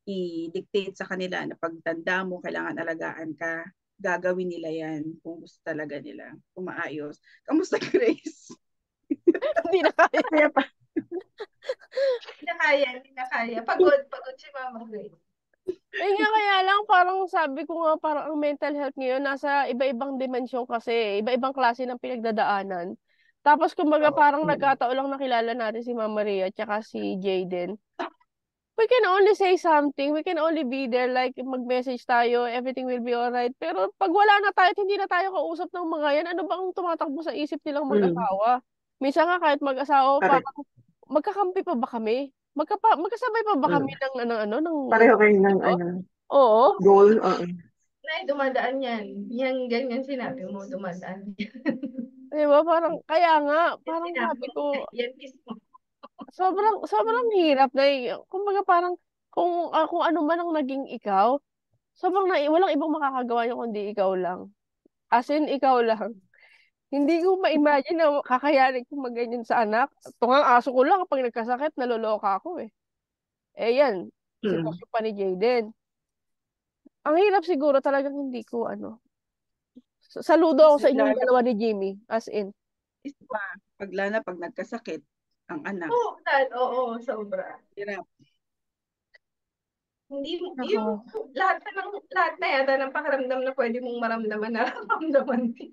i-dictate sa kanila na pagtanda mo, kailangan alagaan ka. Gagawin nila yan kung gusto talaga nila. Kung maayos. Kamusta, Grace?
Hindi na kaya.
Kaya pa.
Hindi na kaya. Pagod si Mama Grace.
Eh nga kaya lang, parang sabi ko nga, parang ang mental health ngayon, nasa iba-ibang dimensyon kasi, iba-ibang klase ng pinagdadaanan. Tapos kumbaga parang nagkataon lang nakilala natin si Mama Maria at si Jaden. We can only say something, we can only be there, like mag-message tayo, everything will be alright. Pero pag wala na tayo at hindi na tayo kausap ng mga yan, ano bang tumatakbo sa isip nilang mag-asawa? Minsan nga kahit mag-asawa,
Correct.
parang magkakampi pa ba kami? Magkasabay pa ba kami ng
Pareho kayo ng
ito? Oo.
goal.
Nay, dumadaan yan. Yan, ganyan sinabi mo, dumadaan.
Di ba? Parang, kaya nga,
Yan
parang
sinabi
sabi
mo.
ko,
Yan mismo.
sobrang hirap na kumbaga parang, kung ano man ang naging ikaw, walang ibang makakagawa niyo kundi ikaw lang. As in, ikaw lang. Hindi ko ma-imagine na kakayanin kong maganyan sa anak. Tungang aso ko lang kapag nagkasakit, naloloka ako eh. Eh yan, sitwasyon pa ni Jaden. Ang hirap siguro talagang hindi ko saludo ako sa inyong
Lalo,
dalawa ni Jimmy. As in.
pag nagkasakit ang anak.
Oo, sobra.
Hirap.
Hindi mo, yung
Nako.
lahat na yata ng pakiramdam na pwede mong maramdaman, nararamdaman din.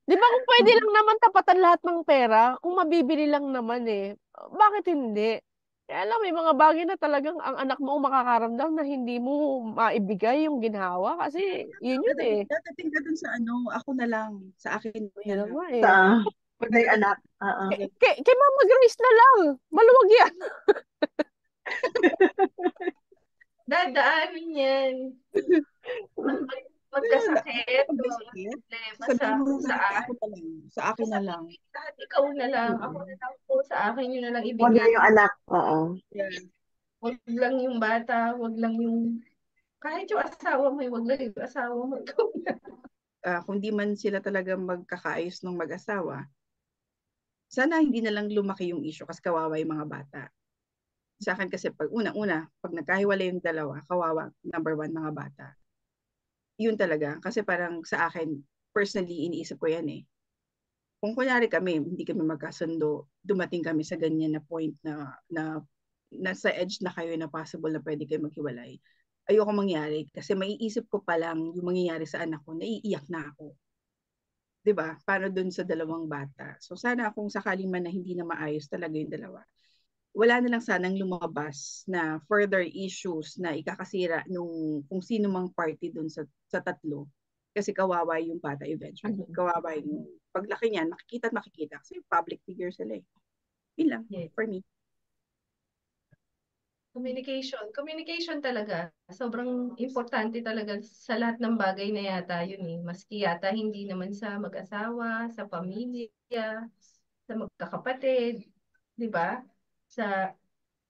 Di ba kung pwede lang naman tapatan lahat ng pera, kung mabibili lang naman eh, bakit hindi? Kaya lang may mga bagay na talagang ang anak mo ang makakaramdam na hindi mo maibigay yung ginhawa kasi yun yun eh.
Dadating ka dun sa ano, ako na lang, sa akin
Yun
na
na
lang.
nga
Sa
eh.
pag may
Dadating
anak. Oo.
Kay Mama Grace na lang. Maluwag yan.
Dadaanin yan. Magkasakit,
Pag may
mga
sakit,
problema
sasabihin mo
kung
na lahat
saan.
ako na lang, sa akin na lang.
Sasabihin lahat, ikaw na lang, ako na
Mm.
lang po, sa akin yun na lang
Huwag na
ibigay.
yung anak. Oo.
Yeah.
Wag lang yung bata, wag lang yung, kahit yung asawa mo, wag lang yung asawa mo. Ikaw na.
Kung di man sila talaga magkakaayos ng mag-asawa, sana hindi na lang lumaki yung issue kasi kawawa yung mga bata. Sa akin kasi pag unang-una, pag nagkahiwalay yung dalawa, kawawa, number one, mga bata. Yun talaga. Kasi parang sa akin, personally, iniisip ko yan eh. Kung kunyari kami, hindi kami magkasundo, dumating kami sa ganyan na point na nasa edge na kayo na possible na pwede kayo maghiwalay. Ayoko mangyari kasi maiisip ko pa lang yung mangyayari sa anak ko, naiiyak na ako. 'Di ba? Para dun sa dalawang bata. So sana kung sakaling man na hindi na maayos talaga yung dalawa, wala na lang sanang lumabas na further issues na ikakasira nung kung sino mang party dun sa tatlo. Kasi kawawa yung bata eventually.
Mhm.
Kawawa yung paglaki niyan, makikita at makikita. Kasi public figure sila eh. Yun lang,
Yes.
for me.
Communication talaga. Sobrang importante talaga sa lahat ng bagay na yata yun eh. Maski yata hindi naman sa mag-asawa, sa pamilya, sa magkakapatid, 'di ba? Sa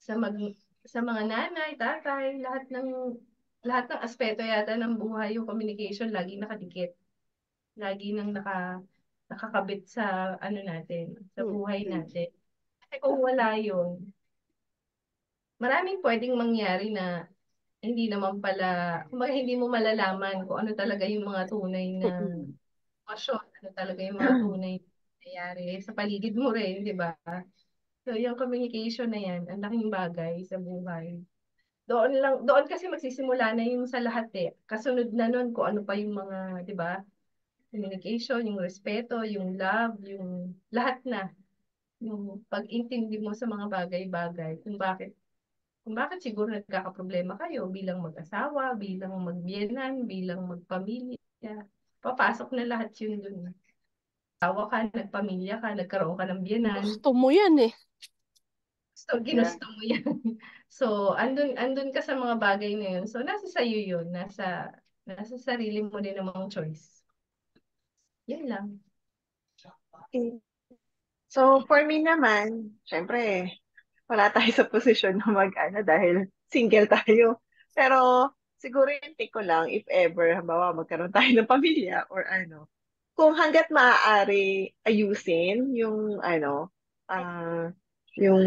sa mag sa mga nanay, tatay, lahat ng aspeto yata ng buhay yung communication lagi nakadikit. Lagi nang nakakabit sa ano natin, sa buhay
Mm.
natin. Kasi kung wala yun, maraming pwedeng mangyari na hindi naman pala, kumbaga hindi mo malalaman kung ano talaga yung mga tunay na
Mm.
pasyon, ano talaga yung mga tunay na nangyayari sa paligid mo rin, di ba? So, yung communication na yan, ang laking bagay sa buhay. Doon kasi magsisimula na yung sa lahat eh. Kasunod na nun kung ano pa yung mga, di ba? Communication, yung respeto, yung love, yung lahat na. Yung pag-intindi mo sa mga bagay-bagay. Kung bakit siguro nagkakaproblema kayo bilang mag-asawa, bilang magbiyenan, bilang magpamilya. Papasok na lahat yun dun. Asawa ka, nagpamilya ka, nagkaroon ka ng biyenan.
Gusto mo yan eh.
So,
Yeah.
ginusto mo yan. So, andun ka sa mga bagay na yun. So, nasa sa'yo yun. Nasa sarili mo din namang choice. Yun lang.
Okay. So, for me naman, syempre, wala tayo sa posisyon na mag-ano dahil single tayo. Pero, siguro yung take ko lang, if ever, halimbawa, magkaroon tayo ng pamilya or ano, kung hanggat maaari ayusin yung ano, yung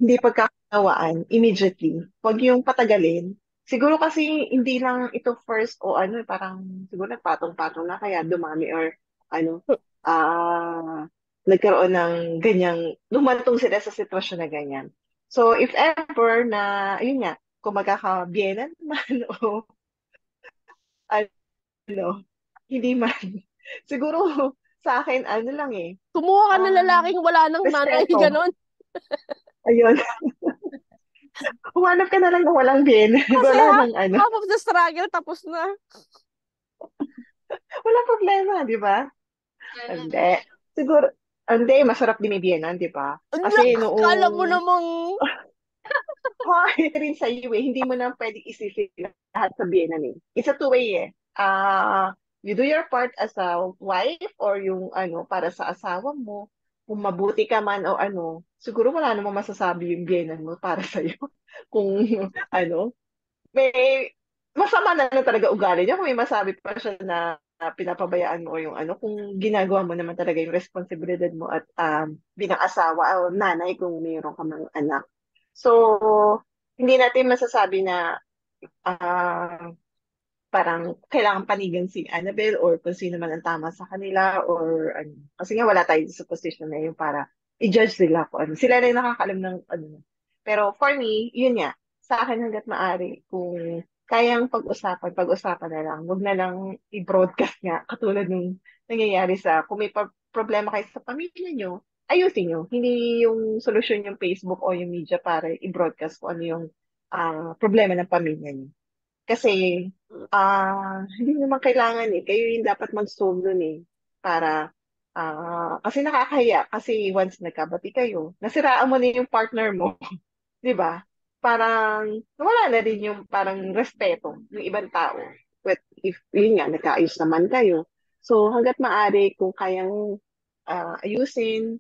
hindi pagkakawaan immediately. Huwag yung patagalin. Siguro kasi hindi lang ito first o ano, parang siguro nagpatong-patong na kaya dumami or ano, nagkaroon ng ganyang, lumantong sila sa sitwasyon na ganyan. So, if ever na, ayun nga, kung magkakabiyenan man o ano, hindi man. Siguro sa akin, ano lang eh,
Kumuha ka ng
ah,
lalaking wala nang nanay,
respeto.
ganon.
Ayun. Humanap ka na lang ng walang bin.
Kasi
Wala nang ano.
half of the struggle tapos na.
Wala problema, di ba? Hindi. Siguro, hindi, masarap din may biyenan, di ba? Kasi
Kala mo
noong,
namang
hoy, rin sa iyo eh, hindi mo na pwedeng isisi lahat sa biyenan eh. It's a two-way eh. You do your part as a wife or yung ano, para sa asawa mo. Kung mabuti ka man o ano, siguro wala namang masasabi yung biyenan mo para sa iyo. Kung ano, may masama na lang talaga ugali niya kung may masabi pa siya na pinapabayaan mo o yung ano, kung ginagawa mo naman talaga yung responsibilidad mo at bilang asawa o nanay kung mayroon ka mang anak. So, hindi natin masasabi na ah, parang kailangan panigan si Annabelle or kung sino man ang tama sa kanila or ano. Kasi nga wala tayo sa position na yun para i-judge sila kung ano. Sila na yung nakakaalam ng ano. Pero for me, yun nga, sa akin hangga't maaari, kung kayang pag-usapan na lang. Huwag na lang i-broadcast nga, katulad nung nangyayari kung may problema kayo sa pamilya nyo, ayusin nyo. Hindi yung solusyon yung Facebook o yung media para i-broadcast kung ano yung problema ng pamilya nyo. Kasi, hindi naman kailangan eh. Kayo yung dapat mag-solve nun eh. Para, kasi nakakahiya. Kasi once nagkabati kayo, nasiraan mo na yung partner mo. 'Di ba? Parang wala na din yung parang respeto ng ibang tao. But if yun nga, nagkaayos naman kayo. So hangga't maaari kung kayang ayusin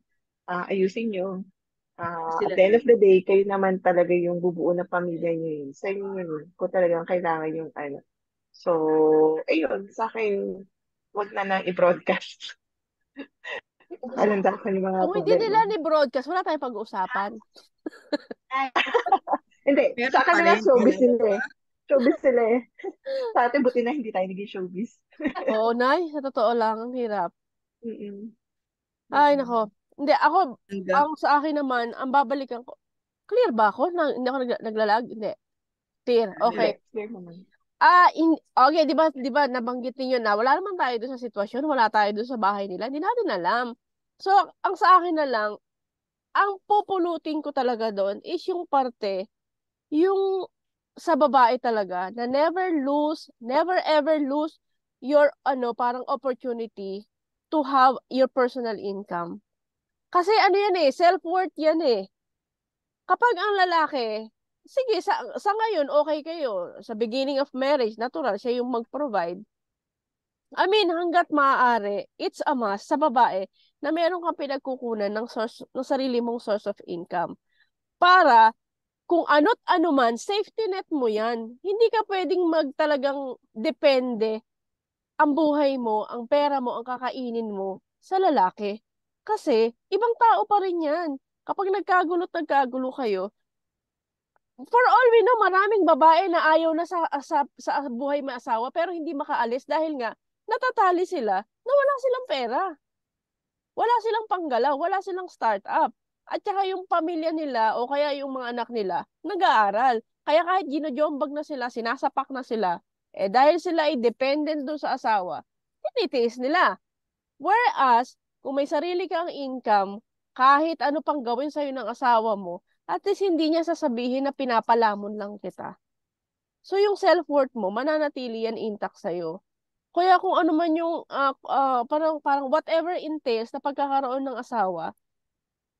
nyo. At
Sila
the end
na.
of the day, kayo naman talaga yung bubuo ng pamilya nyo yun. Sa inyo yun, kung talagang kailangan yung ano. So, ayun, sa akin, wag na lang i-broadcast. Alandakan yung mga
Kung hindi
problema.
nila ni broadcast, wala tayong pag-uusapan.
Hindi, sa
Meron pa
kanila
rin,
showbiz
kailangan
sila
pa.
eh. Showbiz sila eh. Sa atin, buti na hindi tayo naging showbiz.
Oo, Nay, sa totoo lang, ang hirap.
Mm-mm.
Ay,
Mm-mm.
nako. Hindi, ako,
Hanggang,
sa akin naman, ang babalikan ko, clear ba ako? Hindi ako naglalag? Hindi. Clear,
Hindi,
okay.
clear naman.
Okay, di ba nabanggit niyo na wala naman tayo doon sa sitwasyon, wala tayo doon sa bahay nila, hindi natin alam. So, ang sa akin na lang, ang pupulutin ko talaga doon is yung parte, yung sa babae talaga, na never ever lose your, parang opportunity to have your personal income. Kasi ano yan eh, self-worth yan eh. Kapag ang lalaki, sige, sa ngayon, okay kayo. Sa beginning of marriage, natural, siya yung mag-provide. I mean, hanggat maaari, it's a must sa babae na meron kang pinagkukunan ng sarili mong source of income. Para, kung ano't ano man, safety net mo yan. Hindi ka pwedeng magtalagang depende ang buhay mo, ang pera mo, ang kakainin mo sa lalaki. Kasi, ibang tao pa rin yan. Kapag nagkagulo kayo, for all we know, maraming babae na ayaw na sa buhay may asawa pero hindi makaalis dahil nga natatali sila na wala silang pera. Wala silang panggalaw, wala silang start-up. At saka yung pamilya nila o kaya yung mga anak nila nag-aaral. Kaya kahit ginojombag na sila, sinasapak na sila, dahil sila ay dependent doon sa asawa, tinitiis nila. Whereas, kung may sarili kang income, kahit ano pang gawin sa'yo ng asawa mo, at least hindi niya sasabihin na pinapalamon lang kita. So, yung self-worth mo, mananatili yan intact sa'yo. Kaya kung ano man yung, parang whatever entails na pagkakaroon ng asawa,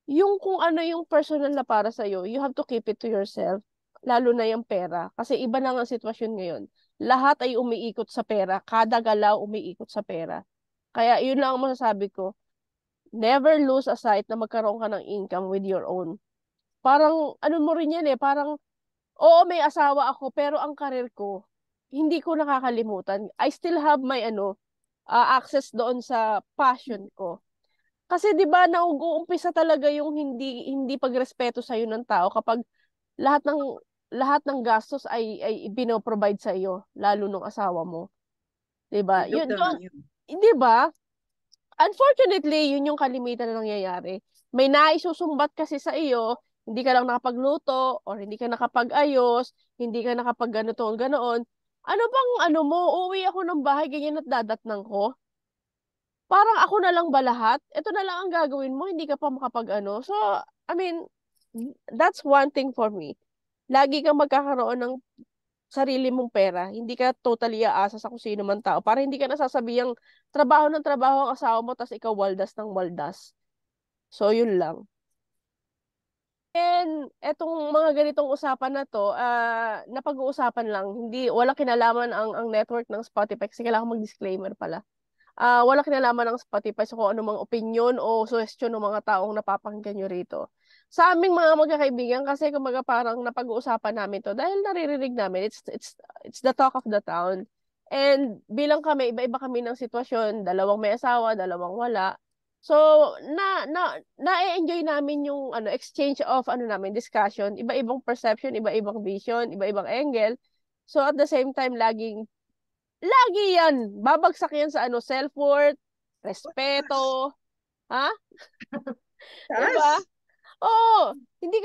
yung kung ano yung personal na para sa'yo, you have to keep it to yourself. Lalo na yung pera. Kasi iba na ang sitwasyon ngayon. Lahat ay umiikot sa pera. Kada galaw umiikot sa pera. Kaya yun lang ang masasabi ko. Never lose a sight na magkaroon ka ng income with your own. Parang, ano mo rin yan eh, parang, oo, may asawa ako, pero ang karir ko, hindi ko nakakalimutan. I still have my, access doon sa passion ko. Kasi 'di ba nauumpisa talaga yung hindi pagrespeto sa iyo ng tao kapag lahat ng lahat ng gastos ay pino-provide sa iyo, lalo nung asawa mo, 'di ba?
joke
Yun,
naman yun.
'di ba? Unfortunately, yun yung kalimitan na nangyayari. May naisusumbat kasi sa iyo, hindi ka lang nakapagluto or hindi ka nakapag-ayos, hindi ka nakapag ganito ganoon. Ano bang ano mo, uuwi ako ng bahay ganyan at dadatnang ko? Parang ako na lang ba lahat? Ito na lang ang gagawin mo, hindi ka pa makapag-ano. So, I mean, that's one thing for me. Lagi kang magkakaroon ng sarili mong pera. Hindi ka totally aasa sa kung sino man tao. Para hindi ka nasasabihang trabaho ng trabaho ang asawa mo, tas ikaw waldas ng waldas. So, yun lang. And etong mga ganitong usapan na to, napag-uusapan lang. Walang kinalaman ang network ng Spotify kasi kailangan mag-disclaimer pala. Walang kinalaman ng Spotify sa kung ano mga opinion o suggestion ng mga taong napapakinggan nyo rito. Sa aming mga magkakaibigan, kasi kumaga parang napag-uusapan namin to dahil naririnig namin, it's the talk of the town. And bilang kami, iba-iba kami ng sitwasyon, dalawang may asawa, dalawang wala. So, na-enjoy namin yung exchange of namin, discussion, iba-ibang perception, iba-ibang vision, iba-ibang angle. So, at the same time, lagi yan. Babagsak yan sa self-worth,
Taas.
respeto, ha?
Taas.
'Di ba? Oo, hindi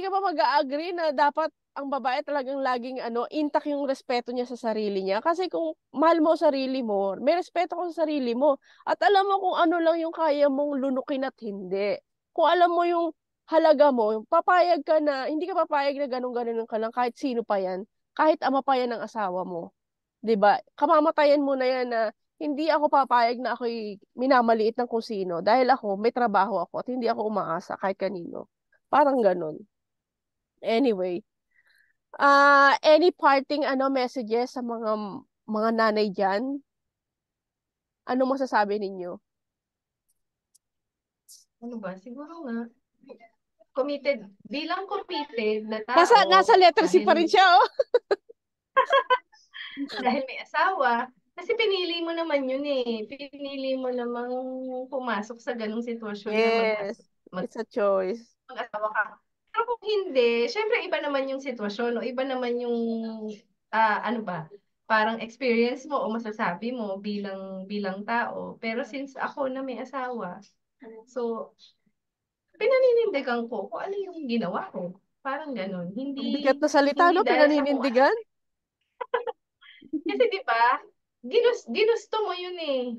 ka ba mag-agree na dapat ang babae talagang laging intact yung respeto niya sa sarili niya. Kasi kung mahal mo sarili mo, may respeto ka sa sarili mo. At alam mo kung ano lang yung kaya mong lunukin at hindi. Kung alam mo yung halaga mo, papayag ka na, hindi ka papayag na ganun-ganun ka lang kahit sino pa yan. Kahit ama pa yan ng asawa mo. 'Di ba? Kamamatayan mo na yan na hindi ako papayag na ako'y minamaliit ng kung sino dahil ako may trabaho ako at hindi ako umaasa kahit kanino. Parang ganun. Anyway, any parting messages sa mga nanay diyan? Ano masasabi ninyo?
Ano ba? Siguro nga, bilang committed na
Nasa
tao,
letter C pa rin siya, oh.
dahil may asawa, kasi pinili mo naman yun eh. Pinili mo namang pumasok sa ganung sitwasyon na
Yes, it's a choice.
mag-asawa ka. Pero kung hindi, syempre iba naman yung sitwasyon o iba naman yung, ano ba, parang experience mo o masasabi mo bilang tao. Pero since ako na may asawa, so pinaninindigan ko kung ano yung ginawa ko. Parang ganun.
Ang bigat na salita,
Hindi
no?
dahil sa kung ano.
Pinaninindigan.
Kasi di ba, ginusto mo yun eh.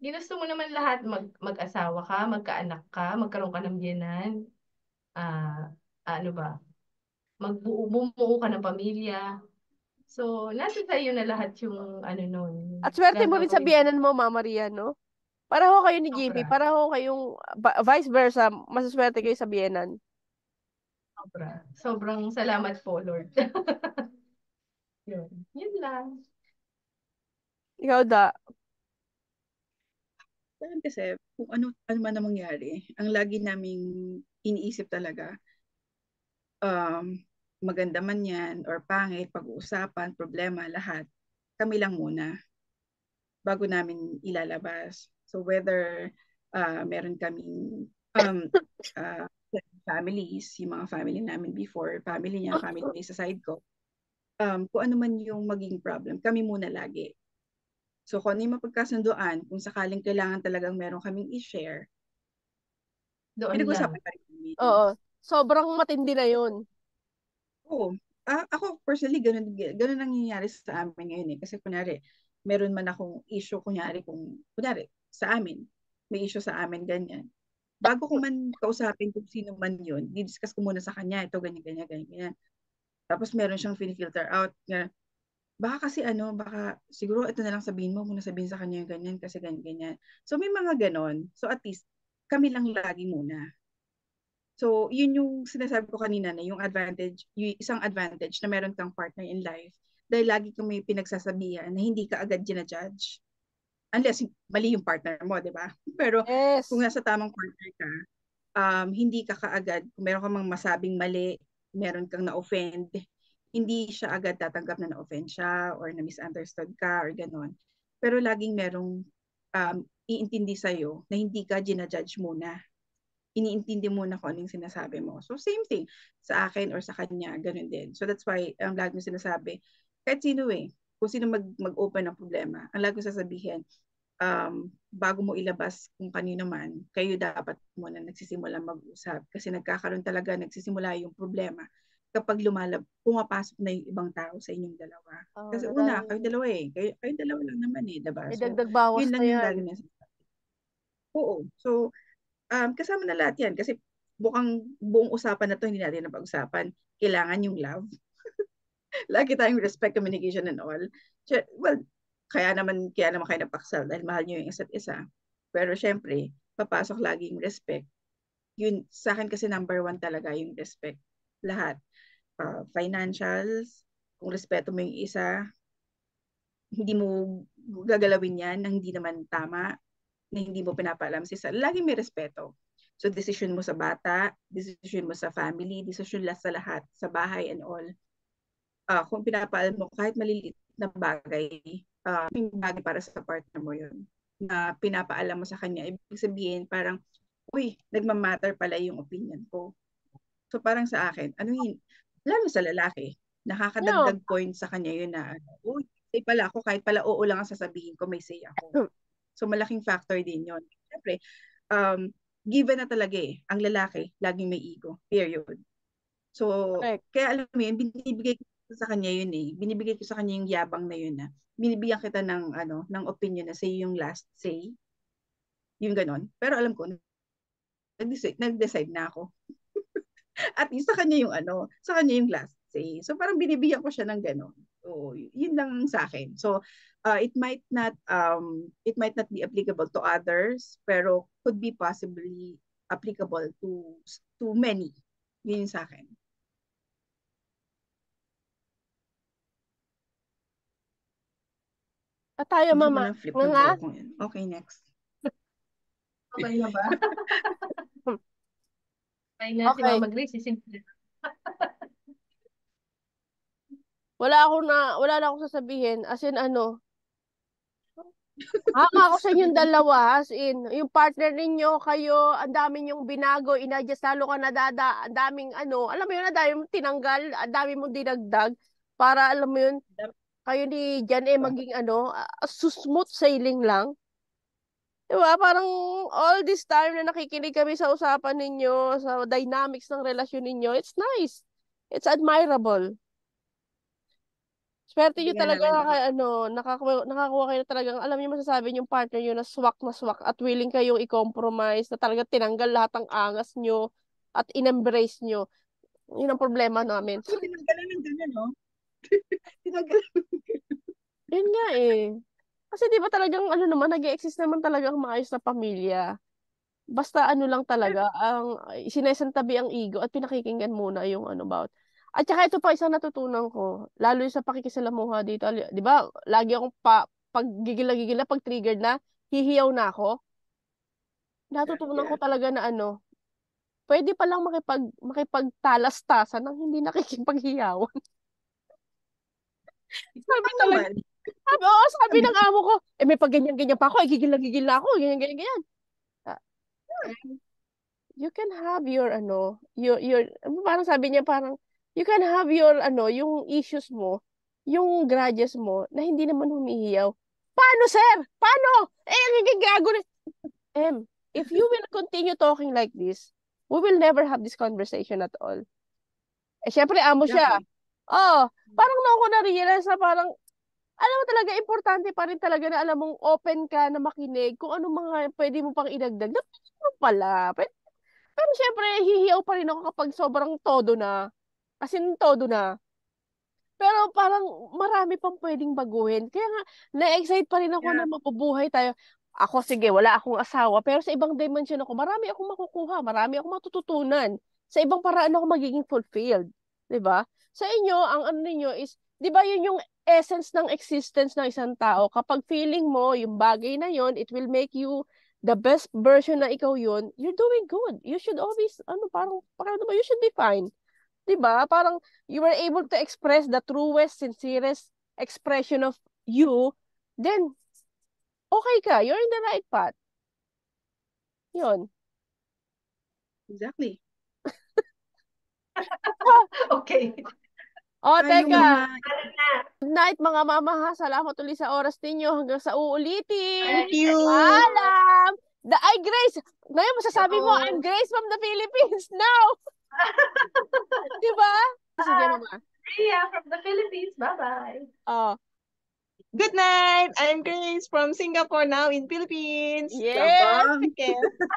Ginusto mo naman lahat mag-asawa ka, magkaanak ka, magkaroon ka ng biyenan. Ano ba? Bumuo ka ng pamilya. So, nasa sa'yo na lahat yung ano nun,
At swerte mo rin sa
gagawin.
biyenan mo, Mama Maria, no? Pareho kayo ni JP,
Sobra.
pareho kayong vice versa, masaswerte kayo sa biyenan.
Sobra. Sobrang salamat po, Lord. Yun lang.
Ikaw da.
Kasi kung ano man ang mangyari, ang lagi naming iniisip talaga, maganda man yan or pangit, pag-uusapan, problema, lahat, kami lang muna bago namin ilalabas. So whether meron kaming families, yung mga family namin before, family niya, family sa side ko, kung ano man yung maging problem, kami muna lagi. So kung ano yung mapagkasunduan, kung sakaling kailangan talagang meron kaming i-share,
Doon lang.
pinag-usapan pa rin kami.
Oo. Sobrang matindi na yun.
Oo. Ako personally, ganun ang nangyayari sa amin ngayon eh. Kasi kunyari, meron man akong issue, kunyari sa amin, may issue sa amin, ganyan. Bago ko man kausapin kung sino man yun, di-discuss ko muna sa kanya, ito, ganyan, ganyan, ganyan, ganyan. Tapos meron siyang filter out, baka kasi baka siguro ito na lang sabihin mo, muna sabihin sa kanya yung ganyan, kasi ganyan, ganyan. So may mga ganon. So at least, kami lang lagi muna. So, yun yung sinasabi ko kanina na yung isang advantage na meron kang partner in life dahil lagi kang may pinagsasabihan na hindi ka agad gina-judge. Unless mali yung partner mo, di ba? Pero
Yes.
kung nasa tamang partner ka, hindi ka kaagad, kung meron kang masabing mali, meron kang na-offend, hindi siya agad tatanggap na na-offend siya or na-misunderstood ka or gano'n. Pero laging merong iintindi sa'yo na hindi ka gina-judge muna, iniintindi mo na kung ano yung sinasabi mo. So, same thing sa akin or sa kanya, ganun din. So, that's why ang lagi mo sinasabi, kahit sino kung sino mag-open ng problema, ang lagi sasabihin, bago mo ilabas kung kanino man, kayo dapat muna nagsisimula mag-usap kasi nagsisimula yung problema kapag pumapasok na yung ibang tao sa inyong dalawa. Kasi una, kayong dalawa kayong dalawa lang naman diba?
May
So,
dagdag bawas
yun
na
lang yung
yan.
lagi na sinasabi. Oo. So, kasama na lahat yan kasi buong usapan na to hindi natin napag-usapan. Kailangan yung love. Lagi tayong respect, communication and all. Well, kaya naman kayo napaksal dahil mahal nyo yung isa't isa. Pero syempre, papasok lagi yung respect. Yun, sa akin kasi number 1 talaga yung respect. Lahat. Financials, kung respeto mo yung isa, hindi mo gagalawin yan nang hindi naman tama, na hindi mo pinapaalam sa isa. Laging may respeto. So, decision mo sa bata, decision mo sa family, decision sa lahat, sa bahay and all. Kung pinapaalam mo, kahit maliliit na bagay, yung bagay para sa partner mo yun, na pinapaalam mo sa kanya, ibig sabihin parang, uy, nagmamatter pala yung opinion ko. So, parang sa akin, lalo sa lalaki, nakakadagdag point sa kanya yun na, uy, say pala ako, kahit pala oo lang ang sasabihin ko, may say ako. So, malaking factor din yun. Siyempre, given na talaga ang lalaki, laging may ego. Period. So,
Correct.
kaya alam mo yun, binibigay ko sa kanya yun eh. Binibigay ko sa kanya yung yabang na yun na. Binibigyan kita ng ng opinion na say yung last say, yung ganon. Pero alam ko, nag-decide na ako. At least sa kanya yung sa kanya yung last say. So parang binibigyan ko siya ng ganon. So, yun lang sa akin. So, it might not be applicable to others, pero could be possibly applicable to many. Yun yung sa akin.
At tayo,
Gusto ko
mama.
ng flip
Nga
ng
nga.
buhok ko yun. Okay, next.
Okay na ba? Okay na si
Okay.
Mama Grace. Isimple.
Wala na akong sasabihin. As in, hanga ako sa inyong dalawa. As in, yung partner ninyo, kayo, ang dami nyong binago, inadjust, lalo ka nadada, ang daming alam mo yun, ang dami mong tinanggal, ang dami mong dinagdag, para alam mo yun, kayo ni Jan maging smooth sailing lang. Diba? Parang all this time na nakikinig kami sa usapan ninyo, sa dynamics ng relasyon ninyo, it's nice. It's admirable. Swerte nyo
Hindi nga
talaga
namin baka
nakakuha kayo na talagang, alam niyo masasabi yung partner nyo na swak at willing kayong i-compromise, na talaga tinanggal lahat ng angas nyo at in-embrace nyo. Yun ang problema namin.
Kasi tinanggalan ng ganyan, no? Tinanggalan.
Yun nga eh. Kasi di ba talagang naman, nag-exist naman talagang maayos na pamilya. Basta lang talaga, ang sinesantabi ang ego at pinakikinggan muna yung about. At saka ito pa isang natutunan ko, lalo yung sa pakikisalamuha dito, di ba? Lagi akong pag gigil na, pag triggered na, hihiyaw na ako. Natutunan ko
Yeah.
talaga na pwede palang makipagtalastasan ng hindi nakikipaghiyawan. Sabi
Ano
talaga,
naman?
sabi ng amo ko, may pag ganyan-ganyan pa ako, gigil na ako, ganyan. You can have your parang sabi niya, parang you can have your yung issues mo, yung grudges mo na hindi naman humihiyaw. Paano, sir? Paano? Ang gago na. If you will continue talking like this, we will never have this conversation at all. Syempre amo siya.
Exactly.
Parang ako na-realize na parang alam mo talaga, importante pa rin talaga na alam mong open ka na makinig kung ano mga pwede mo pang idagdag. Dapat pala. Pero syempre, hihiyaw pa rin ako kapag sobrang todo na. As in, todo na. Pero parang marami pang pwedeng baguhin. Kaya nga, na-excite pa rin ako
Yeah.
na mapubuhay tayo. Ako, sige, wala akong asawa. Pero sa ibang dimension ako, marami akong makukuha. Marami akong matututunan. Sa ibang paraan ako magiging fulfilled. 'Di ba? Sa inyo, ang ninyo is, 'di ba yun yung essence ng existence ng isang tao. Kapag feeling mo, yung bagay na yun, it will make you the best version na ikaw yun, you're doing good. You should always, parang you should be fine. 'Di ba? Parang you were able to express the truest, sincerest expression of you, then okay ka. You're in the right path. Yun.
Exactly.
Okay.
Teka. Good night, mga mama ha. Salamat ulit sa oras ninyo. Hanggang sa uulitin.
Thank you.
Paalam. Grace. Ngayon masasabi mo, I'm Grace from the Philippines now. Diba? Sige, mama.
Ria from the Philippines. Bye-bye.
Good night. I'm Grace from Singapore, now in Philippines.
Yes.
Okay.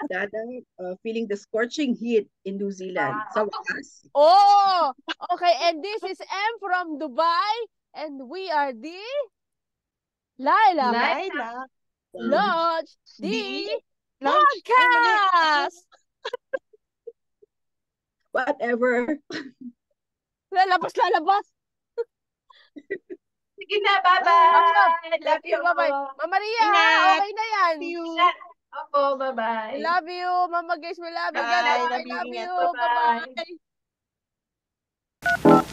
Dadang feeling the scorching heat in New Zealand. Sa wakas.
Okay. And this is M from Dubai. And we are the Laila Lodge the Podcast.
Whatever.
Lalabas.
Sige na, bye-bye. Love you.
Bye-bye. Mama Ria,
Ingat.
okay na yan.
See you.
Opo, bye-bye.
Love you. Mama Grace, we love you.
Bye.
God, I
Love you.
love
Ingat.
you.
Bye-bye.
Bye-bye.